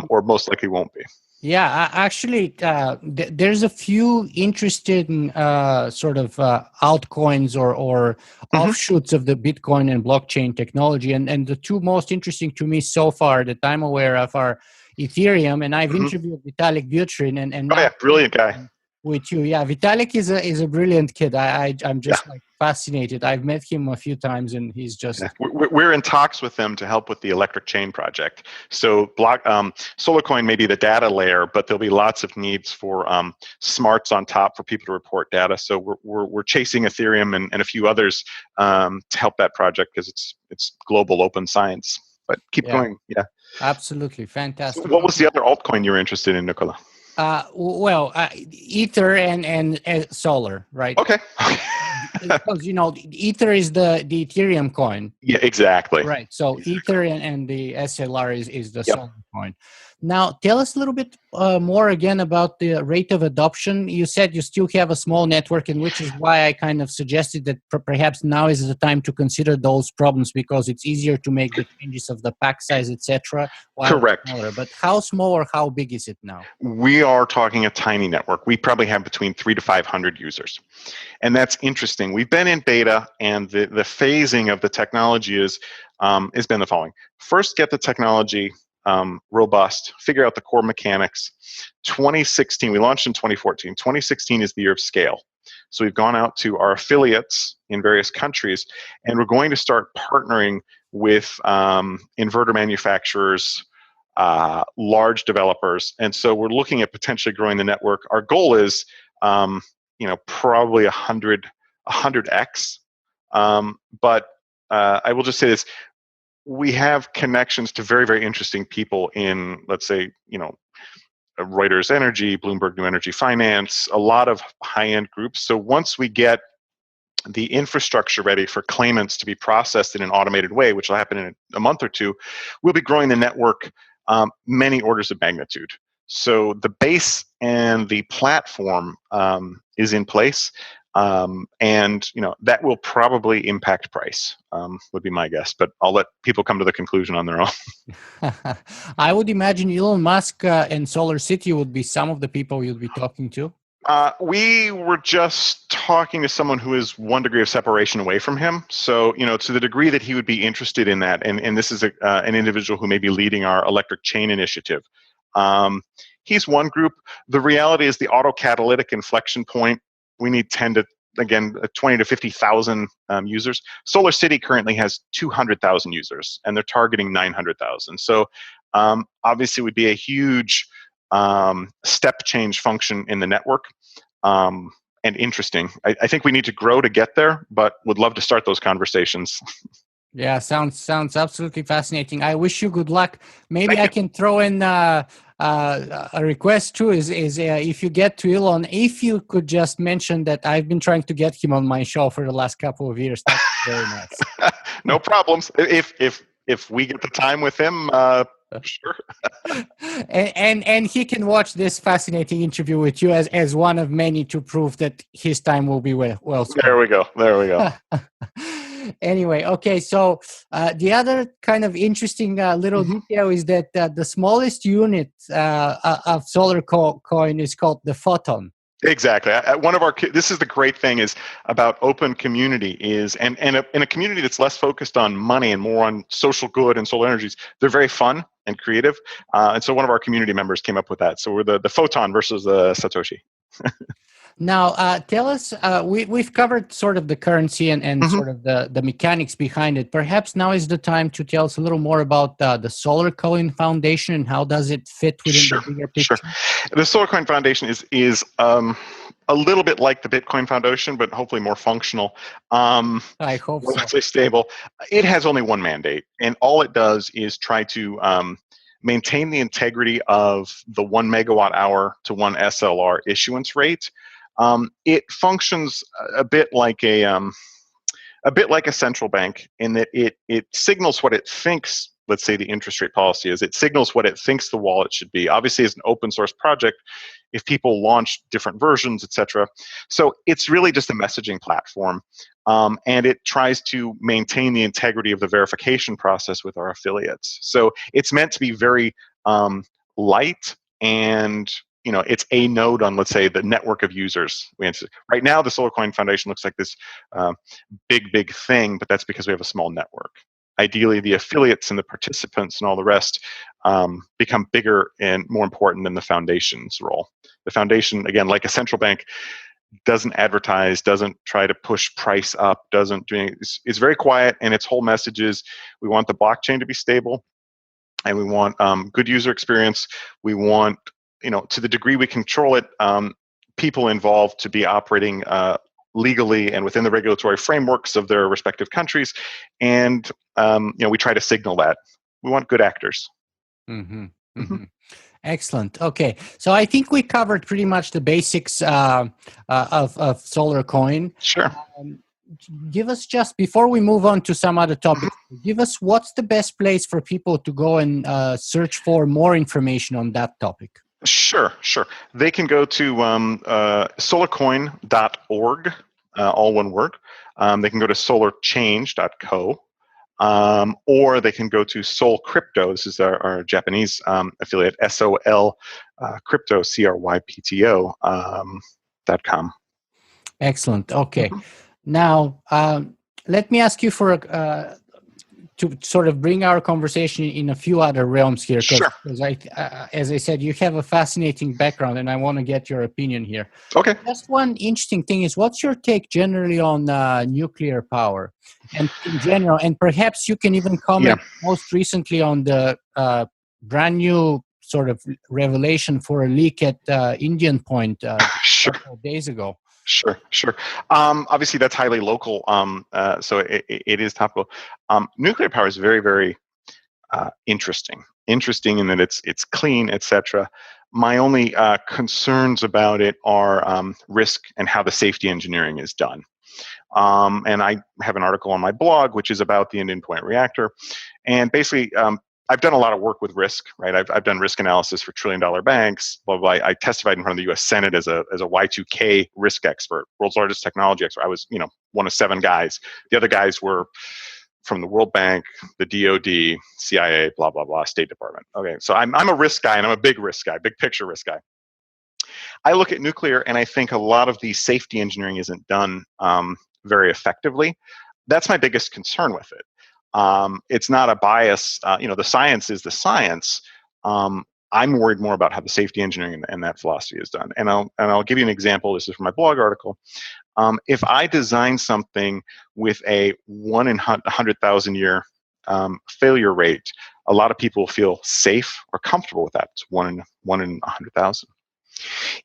or most likely won't be. Yeah, actually, there's a few interesting sort of altcoins or offshoots of the Bitcoin and blockchain technology. And the two most interesting to me so far that I'm aware of are Ethereum, and I've interviewed Vitalik Buterin. And brilliant guy. with you. Yeah, Vitalik is a brilliant kid. I'm just like fascinated. I've met him a few times, and he's just. Yeah. We're in talks with them to help with the ElectricChain project. So SolarCoin may be the data layer, but there'll be lots of needs for smarts on top for people to report data. So we're chasing Ethereum and a few others to help that project because it's global open science. But keep going. Yeah. Absolutely fantastic. So what was the other altcoin you were interested in, Nicola? Ether and Solar, right? Okay. Because Ether is the Ethereum coin. Yeah, exactly. Right. So Ether and the SLR is the Solar coin. Now, tell us a little bit more again about the rate of adoption. You said you still have a small network, and which is why I kind of suggested that perhaps now is the time to consider those problems because it's easier to make the changes of the pack size, etc. Correct. But how small or how big is it now? We are talking a tiny network. We probably have between 300 to 500 users. And that's interesting. We've been in beta, and the phasing of the technology has been the following. First, get the technology robust, figure out the core mechanics. 2016, we launched in 2014. 2016 is the year of scale. So we've gone out to our affiliates in various countries, and we're going to start partnering with inverter manufacturers, large developers. And so we're looking at potentially growing the network. Our goal is, probably 100x. But I will just say this. We have connections to very, very interesting people in, let's say, Reuters Energy, Bloomberg New Energy Finance, a lot of high-end groups. So once we get the infrastructure ready for claimants to be processed in an automated way, which will happen in a month or two, we'll be growing the network many orders of magnitude. So the base and the platform is in place. And that will probably impact price, would be my guess. But I'll let people come to the conclusion on their own. I would imagine Elon Musk and SolarCity would be some of the people you'd be talking to. We were just talking to someone who is 1 degree of separation away from him. So, to the degree that he would be interested in that, and this is an individual who may be leading our ElectricChain initiative. He's one group. The reality is the autocatalytic inflection point, we need 20 to 50,000 users. SolarCity currently has 200,000 users, and they're targeting 900,000. So obviously it would be a huge step change function in the network, and interesting. I think we need to grow to get there, but would love to start those conversations. Yeah, sounds absolutely fascinating. I wish you good luck. Maybe I can throw in a request too. Is if you get to Elon, if you could just mention that I've been trying to get him on my show for the last couple of years. That's very nice. No problems. If we get the time with him, sure. and he can watch this fascinating interview with you as one of many to prove that his time will be well spent. There we go. Anyway, okay, so the other kind of interesting little detail is that the smallest unit of SolarCoin is called the photon. Exactly. This is the great thing is about open community is, and in a community that's less focused on money and more on social good and solar energies, they're very fun and creative. And so one of our community members came up with that. So we're the photon versus the Satoshi. Now, tell us, we've covered sort of the currency and sort of the mechanics behind it. Perhaps now is the time to tell us a little more about the SolarCoin Foundation and how does it fit within the bigger picture? Sure. The SolarCoin Foundation is a little bit like the Bitcoin Foundation, but hopefully more functional. I hope so. Let's say stable. It has only one mandate, and all it does is try to maintain the integrity of the 1 megawatt hour to 1 SLR issuance rate. It functions a bit like a central bank in that it signals what it thinks. Let's say the interest rate policy is. It signals what it thinks the wallet should be. Obviously, as an open source project, if people launch different versions, etc. So it's really just a messaging platform, and it tries to maintain the integrity of the verification process with our affiliates. So it's meant to be very light and it's a node on, let's say, the network of users. Right now, the SolarCoin Foundation looks like this big thing, but that's because we have a small network. ideally the affiliates and the participants and all the rest become bigger and more important than the foundation's role. The foundation, again, like a central bank, doesn't advertise, doesn't try to push price up, doesn't do anything. It's very quiet, and its whole message is we want the blockchain to be stable, and we want good user experience. We want, to the degree we control it, people involved to be operating legally and within the regulatory frameworks of their respective countries, and we try to signal that we want good actors. Mm-hmm. Mm-hmm. Excellent. Okay, so I think we covered pretty much the basics of SolarCoin. Sure. Give us, just before we move on to some other topics, give us what's the best place for people to go and search for more information on that topic. Sure. They can go to solarcoin.org, all one word. They can go to solarchange.co. Or they can go to Sol Crypto. This is our Japanese affiliate, SOL Crypto, CRYPTO.com. Excellent. Okay. Now, let me ask you to sort of bring our conversation in a few other realms here. Sure. Because as I said, you have a fascinating background, and I want to get your opinion here. Okay. Just one interesting thing is, what's your take generally on nuclear power, and in general, and perhaps you can even comment most recently on the brand new sort of revelation for a leak at Indian Point a couple of days ago. Sure. Obviously, that's highly local, so it is topical. Nuclear power is very, very interesting. Interesting in that it's clean, etc. My only concerns about it are risk and how the safety engineering is done. And I have an article on my blog which is about the Indian Point reactor, and basically. I've done a lot of work with risk, right? I've done risk analysis for trillion-dollar banks. Blah, blah, blah. I testified in front of the U.S. Senate as a Y2K risk expert, world's largest technology expert. I was, one of 7 guys. The other guys were from the World Bank, the DoD, CIA, blah blah blah, State Department. Okay, so I'm a risk guy, and I'm a big risk guy, big picture risk guy. I look at nuclear, and I think a lot of the safety engineering isn't done very effectively. That's my biggest concern with it. It's not a bias. The science is the science. I'm worried more about how the safety engineering and that philosophy is done. And I'll give you an example. This is from my blog article. If I design something with a 1 in 100,000 year failure rate, a lot of people feel safe or comfortable with that. It's 1 in 100,000.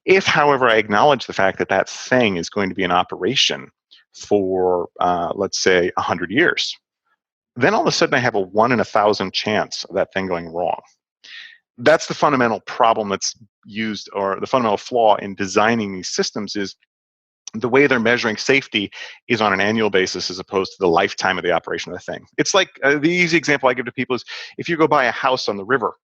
If, however, I acknowledge the fact that that thing is going to be in operation for, let's say, 100 years, then all of a sudden I have a 1 in 1,000 chance of that thing going wrong. That's the fundamental problem that's used, or the fundamental flaw in designing these systems, is the way they're measuring safety is on an annual basis as opposed to the lifetime of the operation of the thing. It's like the easy example I give to people is if you go buy a house on the river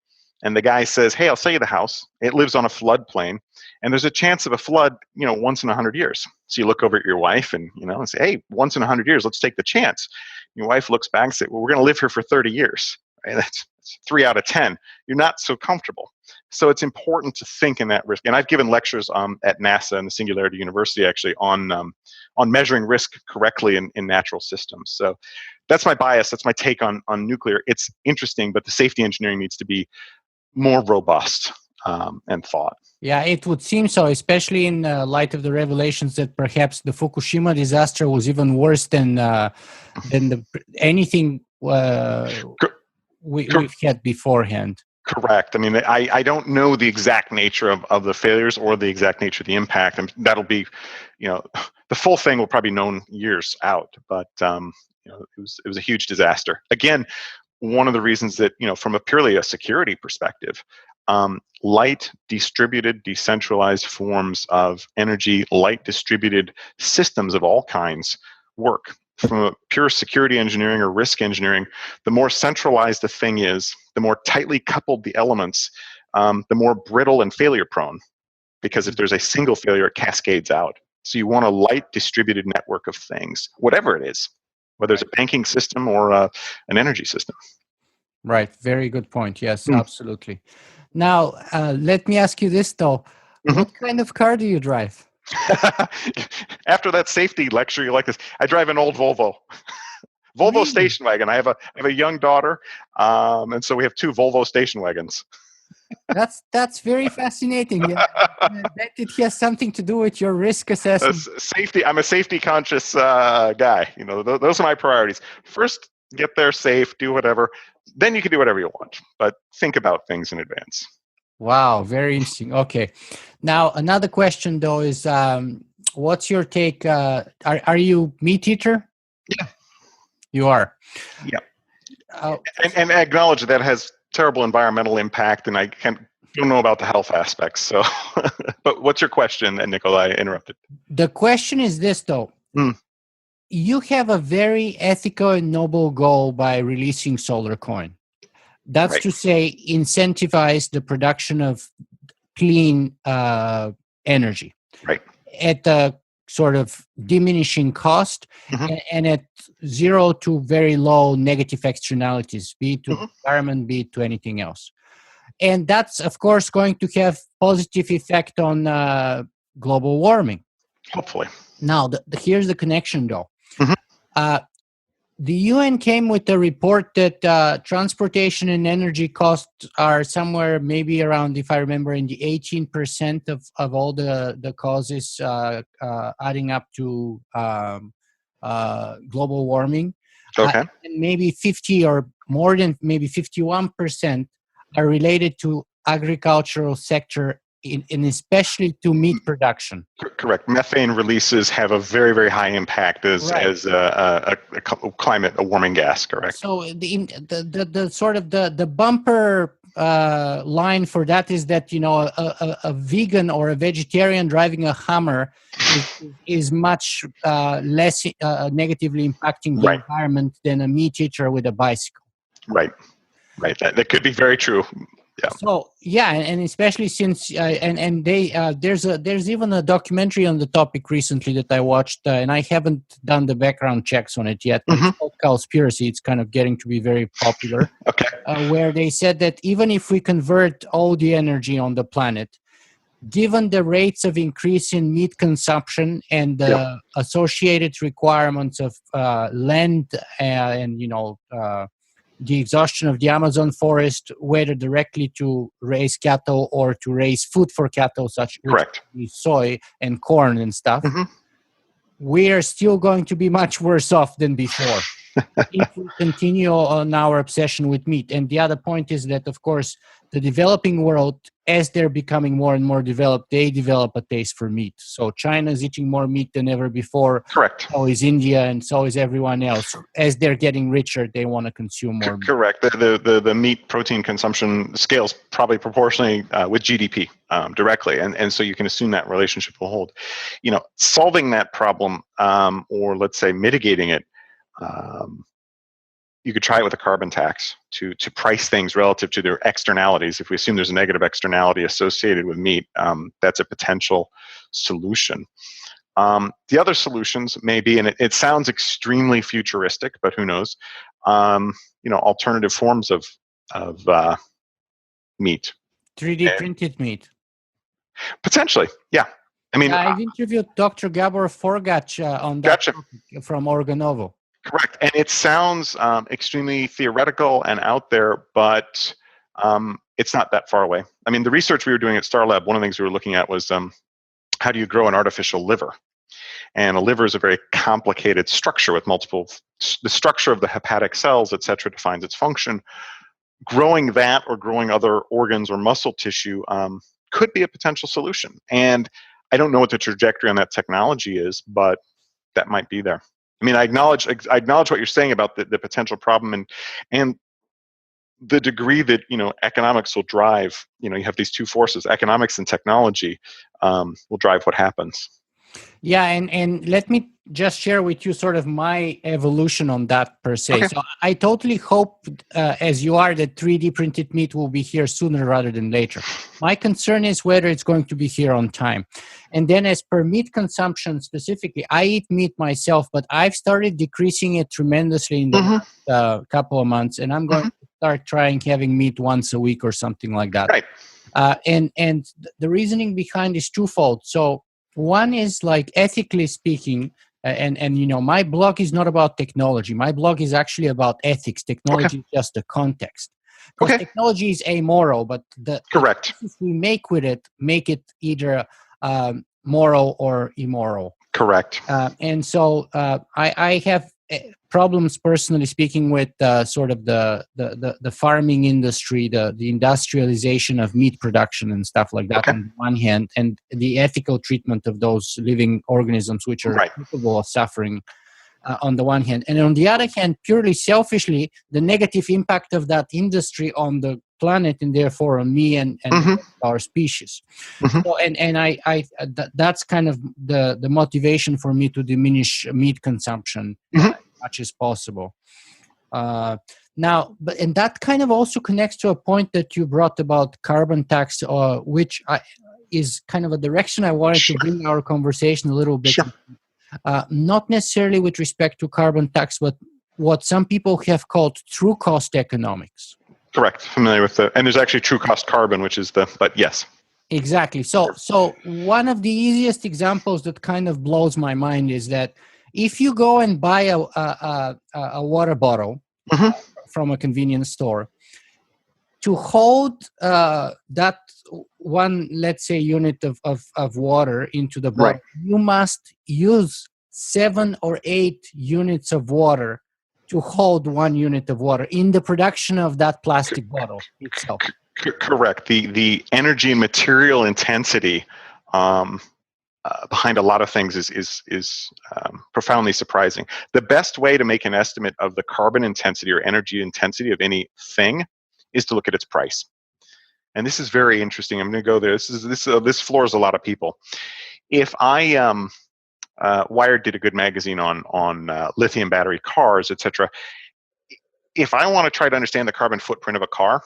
and the guy says, hey, I'll sell you the house. It lives on a floodplain and there's a chance of a flood, once in 100 years. So you look over at your wife and, and say, hey, once in 100 years, let's take the chance. Your wife looks back and says, well, we're going to live here for 30 years. Right? That's 3 out of 10. You're not so comfortable. So it's important to think in that risk. And I've given lectures at NASA and the Singularity University actually on measuring risk correctly in natural systems. So that's my bias. That's my take on nuclear. It's interesting, but the safety engineering needs to be more robust and thought. Yeah, it would seem so, especially in light of the revelations that perhaps the Fukushima disaster was even worse than anything we've had beforehand. Correct. I mean, I don't know the exact nature of the failures or the exact nature of the impact. And that'll be, the full thing will probably be known years out. But it was a huge disaster. Again, one of the reasons that, from purely a security perspective, light distributed, decentralized forms of energy, light distributed systems of all kinds work. From a pure security engineering or risk engineering, the more centralized the thing is, the more tightly coupled the elements, the more brittle and failure prone. Because if there's a single failure, it cascades out. So you want a light distributed network of things, whatever it is, whether it's a banking system or an energy system. Right. Very good point. Yes, absolutely. Now, let me ask you this, though. Mm-hmm. What kind of car do you drive? After that safety lecture, you like this. I drive an old Volvo. Volvo Really? station wagon. I have a young daughter, and so we have 2 Volvo station wagons. That's very fascinating. Yeah, I bet it has something to do with your risk assessment. Safety. I'm a safety conscious guy. Those are my priorities. First, get there safe, do whatever. Then you can do whatever you want, but think about things in advance. Wow, very interesting. Okay, now another question though is, what's your take? Are you meat eater? Yeah, you are. Yeah, and I acknowledge that has terrible environmental impact, and I don't know about the health aspects. So, but what's your question, Nicola? I interrupted. The question is this, though. You have a very ethical and noble goal by releasing SolarCoin. That's right. To say, incentivize the production of clean energy. Right. At a sort of diminishing cost, and at zero to very low negative externalities, be it to the environment, be it to anything else. And that's, of course, going to have positive effect on global warming. Hopefully. Now, here's the connection, though. The UN came with a report that transportation and energy costs are somewhere maybe around, if I remember, in the 18% of all the causes adding up to global warming. Okay. And maybe 50 or more than maybe 51% are related to agricultural sector, and especially to meat production. Correct. Methane releases have a very, very high impact as a warming gas. Correct. So the sort of the bumper line for that is that a vegan or a vegetarian driving a Hummer is much less negatively impacting the environment than a meat eater with a bicycle. Right. That could be very true. Yeah. So and especially since there's even a documentary on the topic recently that I watched, and I haven't done the background checks on it yet. It's called Cowspiracy. It's kind of getting to be very popular. Okay. Where they said that even if we convert all the energy on the planet, given the rates of increase in meat consumption and the associated requirements of land and the exhaustion of the Amazon forest, whether directly to raise cattle or to raise food for cattle, such as soy and corn and stuff, we are still going to be much worse off than before if we continue on our obsession with meat. And the other point is that, of course, the developing world, as they're becoming more and more developed, they develop a taste for meat. So China is eating more meat than ever before. Correct. So is India, and so is everyone else. As they're getting richer, they want to consume more meat. Correct. The meat protein consumption scales probably proportionally with GDP directly, and so you can assume that relationship will hold. Solving that problem, or let's say mitigating it, you could try it with a carbon tax to price things relative to their externalities. If we assume there's a negative externality associated with meat, that's a potential solution. The other solutions may be, and it sounds extremely futuristic, but who knows? Alternative forms of meat. 3D printed meat. Potentially, yeah. I mean, I've interviewed Dr. Gabor Forgac on that from Organovo. Correct. And it sounds extremely theoretical and out there, but it's not that far away. I mean, the research we were doing at Starlab, one of the things we were looking at was how do you grow an artificial liver? And a liver is a very complicated structure with the structure of the hepatic cells, et cetera, defines its function. Growing that or growing other organs or muscle tissue could be a potential solution. And I don't know what the trajectory on that technology is, but that might be there. I mean, I acknowledge what you're saying about the potential problem and the degree that economics will drive. You have these two forces: economics and technology will drive what happens. Yeah, and let me just share with you sort of my evolution on that per se. Okay. So I totally hope, as you are, that 3D printed meat will be here sooner rather than later. My concern is whether it's going to be here on time. And then as per meat consumption specifically, I eat meat myself, but I've started decreasing it tremendously in the last couple of months, and I'm going to start trying having meat once a week or something like that. Right. And the reasoning behind is twofold. So one is, like, ethically speaking, And my blog is not about technology. My blog is actually about ethics. Technology is just the context. Because technology is amoral, but the choices we make with it make it either moral or immoral. Correct. And so I have problems, personally speaking, with sort of the farming industry, the industrialization of meat production and stuff like that on one hand, and the ethical treatment of those living organisms which are capable of suffering on the one hand. And on the other hand, purely selfishly, the negative impact of that industry on the planet and therefore on me and our species. So, that's kind of the motivation for me to diminish meat consumption as much as possible. Now, and that kind of also connects to a point that you brought about carbon tax, which is kind of a direction I wanted to bring our conversation a little bit. Not necessarily with respect to carbon tax, but what some people have called true cost economics. Correct. Familiar with and there's actually true cost carbon, which is but yes. Exactly. So one of the easiest examples that kind of blows my mind is that if you go and buy a water bottle from a convenience store, to hold that one, let's say, unit of water into the bottle, you must use 7 or 8 units of water to hold 1 unit of water in the production of that plastic bottle itself. Correct. The energy and material intensity behind a lot of things is profoundly surprising. The best way to make an estimate of the carbon intensity or energy intensity of anything is to look at its price. And this is very interesting. I'm going to go there. This floors a lot of people. If I Wired did a good magazine on lithium battery cars, etc. If I want to try to understand the carbon footprint of a car,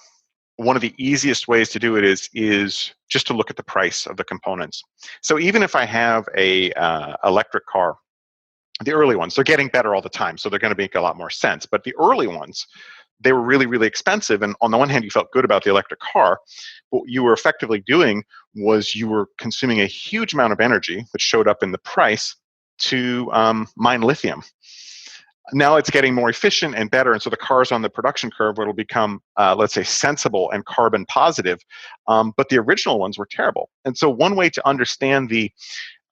one of the easiest ways to do it is just to look at the price of the components. So even if I have a electric car, the early ones, they're getting better all the time, so they're going to make a lot more sense. But the early ones, they were really, really expensive. And on the one hand, you felt good about the electric car. What you were effectively doing was you were consuming a huge amount of energy, which showed up in the price, to mine lithium. Now it's getting more efficient and better, and so the cars on the production curve will become, let's say, sensible and carbon positive. But the original ones were terrible. And so one way to understand the,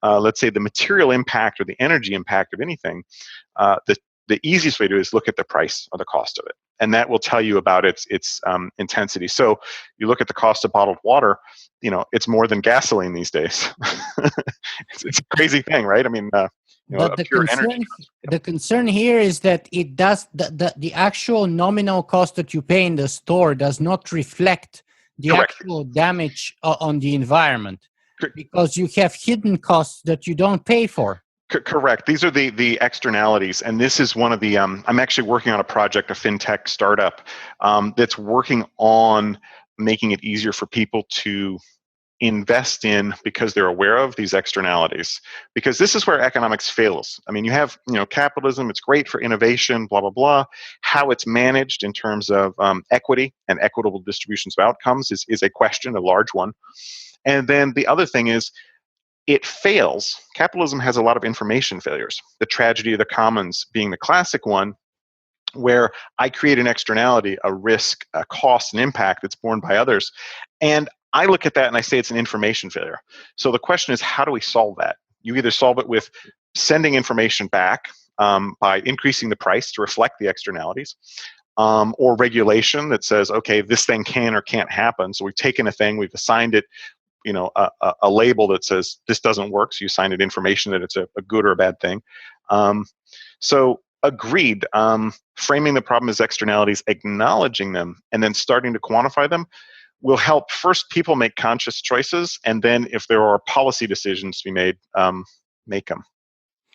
let's say, the material impact or the energy impact of anything, the easiest way to do is look at the price or the cost of it. And that will tell you about its intensity. So you look at the cost of bottled water, it's more than gasoline these days. it's a crazy thing, right? I mean, but the concern here is that it does the actual nominal cost that you pay in the store does not reflect the actual damage on the environment, because you have hidden costs that you don't pay for. Correct. These are the externalities, and this is one of the. I'm actually working on a project, a fintech startup, that's working on making it easier for people to invest in, because they're aware of these externalities. Because this is where economics fails. I mean, you have capitalism. It's great for innovation, blah blah blah. How it's managed in terms of equity and equitable distributions of outcomes is a question, a large one. And then the other thing is, it fails. Capitalism has a lot of information failures. The tragedy of the commons being the classic one, where I create an externality, a risk, a cost, an impact that's borne by others. And I look at that and I say it's an information failure. So the question is, how do we solve that? You either solve it with sending information back by increasing the price to reflect the externalities, or regulation that says, okay, this thing can or can't happen. So we've taken a thing, we've assigned it a label that says this doesn't work, so you assign it information that it's a good or a bad thing. So agreed, framing the problem as externalities, acknowledging them, and then starting to quantify them will help first people make conscious choices, and then if there are policy decisions to be made, make them.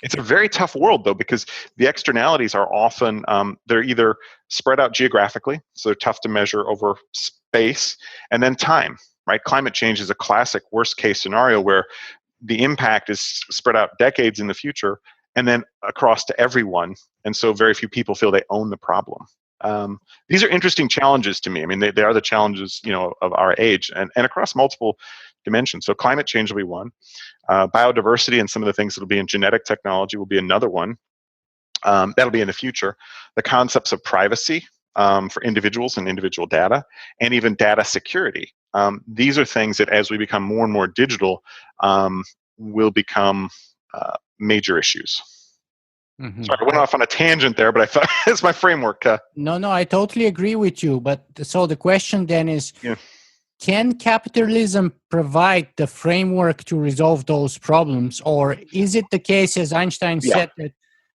It's a very tough world, though, because the externalities are often, they're either spread out geographically, so they're tough to measure over space, and then time. Right? Climate change is a classic worst-case scenario where the impact is spread out decades in the future and then across to everyone, and so very few people feel they own the problem. These are interesting challenges to me. I mean, they are the challenges, of our age, and across multiple dimensions. So climate change will be one. Biodiversity and some of the things that will be in genetic technology will be another one. That'll be in the future. The concepts of privacy for individuals and individual data, and even data security. These are things that, as we become more and more digital, will become major issues. Mm-hmm. Sorry, I went off on a tangent there, but I thought it's my framework. No, I totally agree with you. But so the question then is, can capitalism provide the framework to resolve those problems? Or is it the case, as Einstein said, that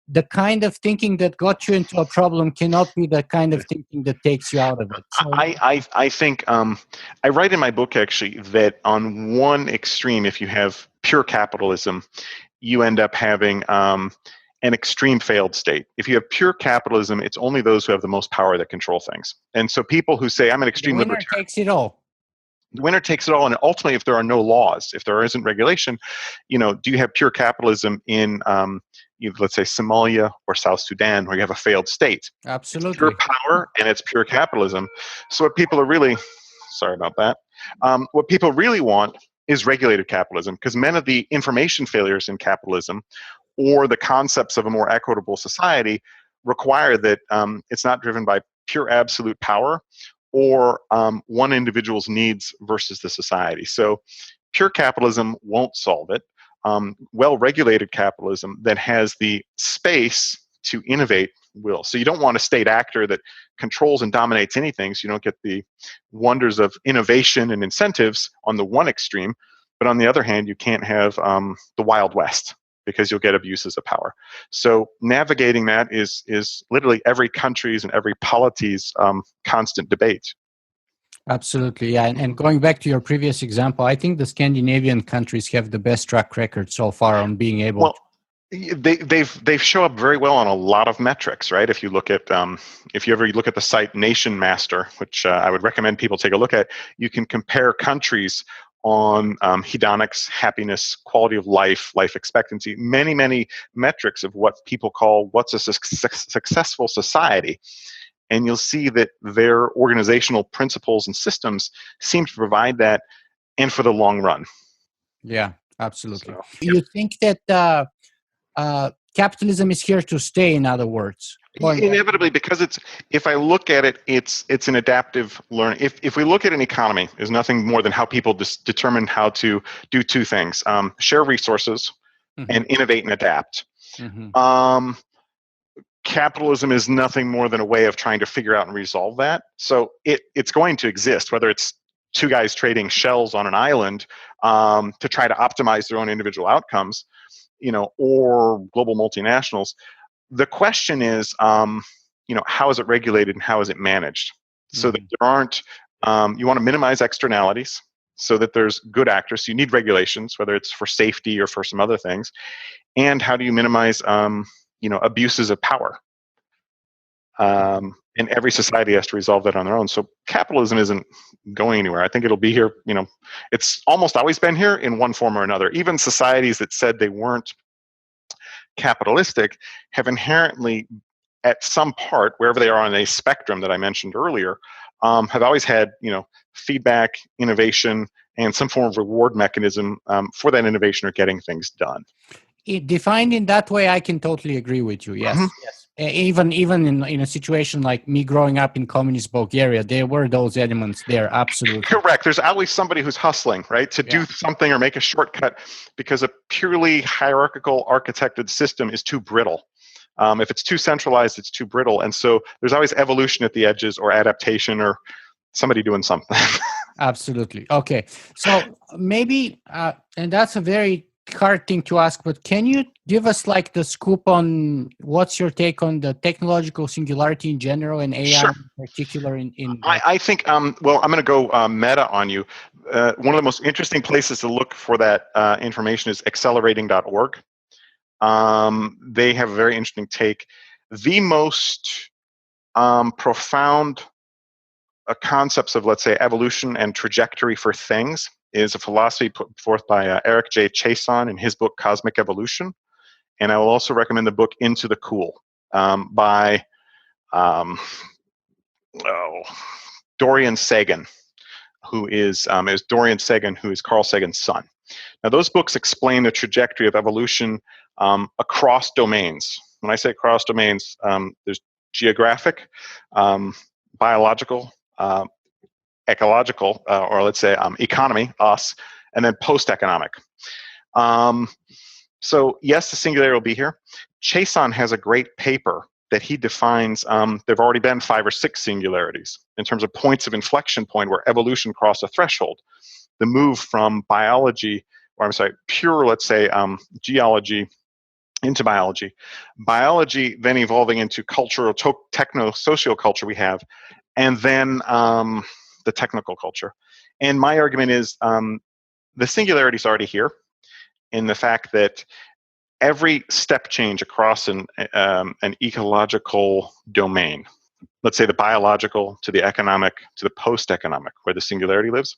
the kind of thinking that got you into a problem cannot be the kind of thinking that takes you out of it? So, I think I write in my book, actually, that on one extreme, if you have pure capitalism, you end up having an extreme failed state. If you have pure capitalism, it's only those who have the most power that control things. And so people who say, I'm an extreme libertarian. The winner takes it all. The winner takes it all. And ultimately, if there are no laws, if there isn't regulation, do you have pure capitalism in, let's say, Somalia or South Sudan, where you have a failed state? Absolutely. It's pure power and it's pure capitalism. So what people are really, sorry about that, what people really want is regulated capitalism, because many of the information failures in capitalism or the concepts of a more equitable society require that it's not driven by pure absolute power or one individual's needs versus the society. So pure capitalism won't solve it. Well-regulated capitalism that has the space to innovate will. So you don't want a state actor that controls and dominates anything, so you don't get the wonders of innovation and incentives on the one extreme. But on the other hand, you can't have the Wild West, because you'll get abuses of power. So navigating that is literally every country's and every polity's constant debate. Absolutely, yeah. And going back to your previous example, I think the Scandinavian countries have the best track record so far on being able. Well, they've shown up very well on a lot of metrics, right? If you look at if you ever look at the site Nation Master, which I would recommend people take a look at, you can compare countries on hedonics, happiness, quality of life, life expectancy, many metrics of what people call what's a successful society. And you'll see that their organizational principles and systems seem to provide that, and for the long run. Yeah, absolutely. So, you think that capitalism is here to stay, in other words? Inevitably, because if I look at it, it's an adaptive learning. If we look at an economy, it's nothing more than how people determine how to do two things: share resources and innovate and adapt. Capitalism is nothing more than a way of trying to figure out and resolve that. So it's going to exist, whether it's two guys trading shells on an island to try to optimize their own individual outcomes, or global multinationals. The question is, how is it regulated and how is it managed? So that there aren't, you want to minimize externalities so that there's good actors. So you need regulations, whether it's for safety or for some other things. And how do you minimize, abuses of power? And every society has to resolve that on their own. So capitalism isn't going anywhere. I think it'll be here. It's almost always been here in one form or another. Even societies that said they weren't capitalistic have inherently, at some part, wherever they are on a spectrum that I mentioned earlier, have always had feedback, innovation, and some form of reward mechanism for that innovation or getting things done. Defined in that way, I can totally agree with you. Yes, yes. Even in a situation like me growing up in communist Bulgaria, there were those elements there. Absolutely correct. There's always somebody who's hustling, right, to do something or make a shortcut, because a purely hierarchical architected system is too brittle. If it's too centralized, it's too brittle, and so there's always evolution at the edges or adaptation or somebody doing something. Absolutely. Okay, so maybe, and that's a very hard thing to ask, but can you give us like the scoop on what's your take on the technological singularity in general and AI in particular? I think, well, I'm going to go meta on you. One of the most interesting places to look for that information is accelerating.org. They have a very interesting take. The most profound concepts of, let's say, evolution and trajectory for things is a philosophy put forth by Eric J. Chason in his book Cosmic Evolution. And I will also recommend the book Into the Cool by Dorian Sagan, who is Dorian Sagan, who is Carl Sagan's son. Now, those books explain the trajectory of evolution across domains. When I say across domains, there's geographic, biological, ecological, or let's say economy, us, and then post-economic. So yes, the singularity will be here. Chason has a great paper that he defines. There have already been 5 or 6 singularities in terms of points of inflection point where evolution crossed a threshold. The move from biology, or I'm sorry, pure, let's say, geology into biology. Biology then evolving into cultural, techno-social culture we have, and then the technical culture. And my argument is the singularity is already here in the fact that every step change across an ecological domain, let's say the biological to the economic to the post-economic, where the singularity lives,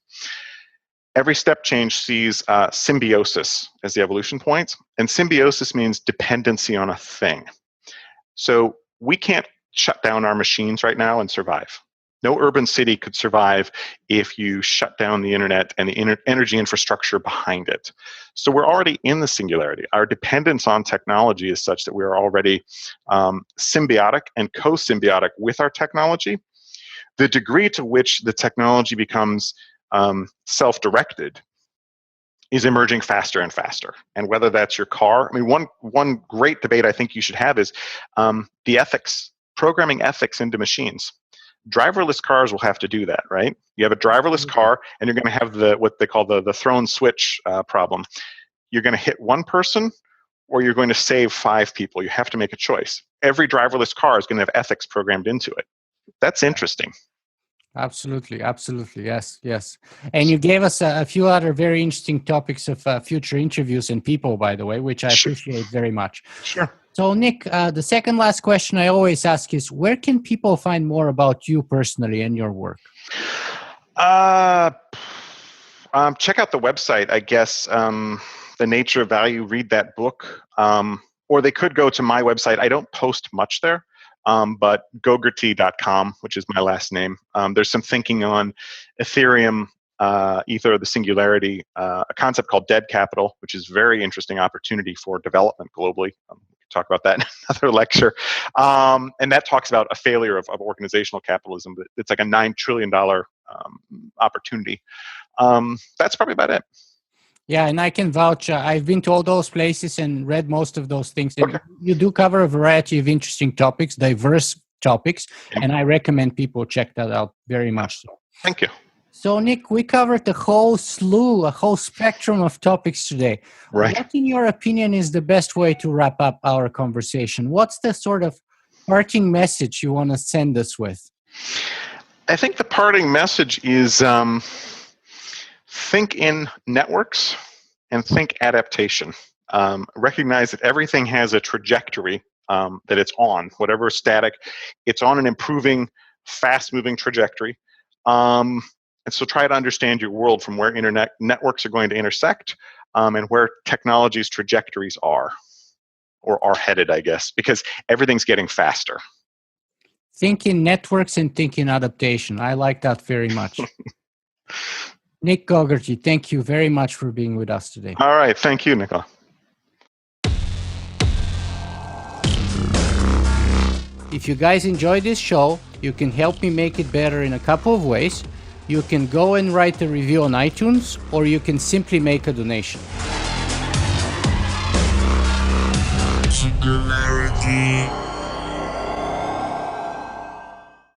every step change sees symbiosis as the evolution point, and symbiosis means dependency on a thing. So we can't shut down our machines right now and survive. No urban city could survive if you shut down the internet and the energy infrastructure behind it. So we're already in the singularity. Our dependence on technology is such that we're already symbiotic and co-symbiotic with our technology. The degree to which the technology becomes self-directed is emerging faster and faster. And whether that's your car, I mean, one great debate I think you should have is the ethics, programming ethics into machines. Driverless cars will have to do that, right? You have a driverless car, and you're going to have what they call the thrown switch problem. You're going to hit one person, or you're going to save 5 people. You have to make a choice. Every driverless car is going to have ethics programmed into it. That's interesting. Absolutely, absolutely, yes. And you gave us a few other very interesting topics of future interviews and people, by the way, which I appreciate very much. Sure. So, Nick, the second last question I always ask is, where can people find more about you personally and your work? Check out the website, I guess, The Nature of Value, read that book. Or they could go to my website. I don't post much there. But Gogerty.com, which is my last name. There's some thinking on Ethereum, Ether, the singularity, a concept called dead capital, which is a very interesting opportunity for development globally. We can talk about that in another lecture. And that talks about a failure of organizational capitalism. It's like a $9 trillion opportunity. That's probably about it. Yeah, and I can vouch. I've been to all those places and read most of those things. Okay. You do cover a variety of interesting topics, diverse topics, and I recommend people check that out very much. So. Thank you. So, Nick, we covered a whole spectrum of topics today. Right. What, in your opinion, is the best way to wrap up our conversation? What's the sort of parting message you want to send us with? I think the parting message is think in networks and think adaptation. Recognize that everything has a trajectory that it's on, whatever is static, it's on an improving, fast-moving trajectory. And so try to understand your world from where internet networks are going to intersect and where technology's trajectories are, or are headed, I guess, because everything's getting faster. Think in networks and think in adaptation. I like that very much. Nick Gogerty, thank you very much for being with us today. All right. Thank you, Nicola. If you guys enjoyed this show, you can help me make it better in a couple of ways. You can go and write a review on iTunes, or you can simply make a donation. Singularity.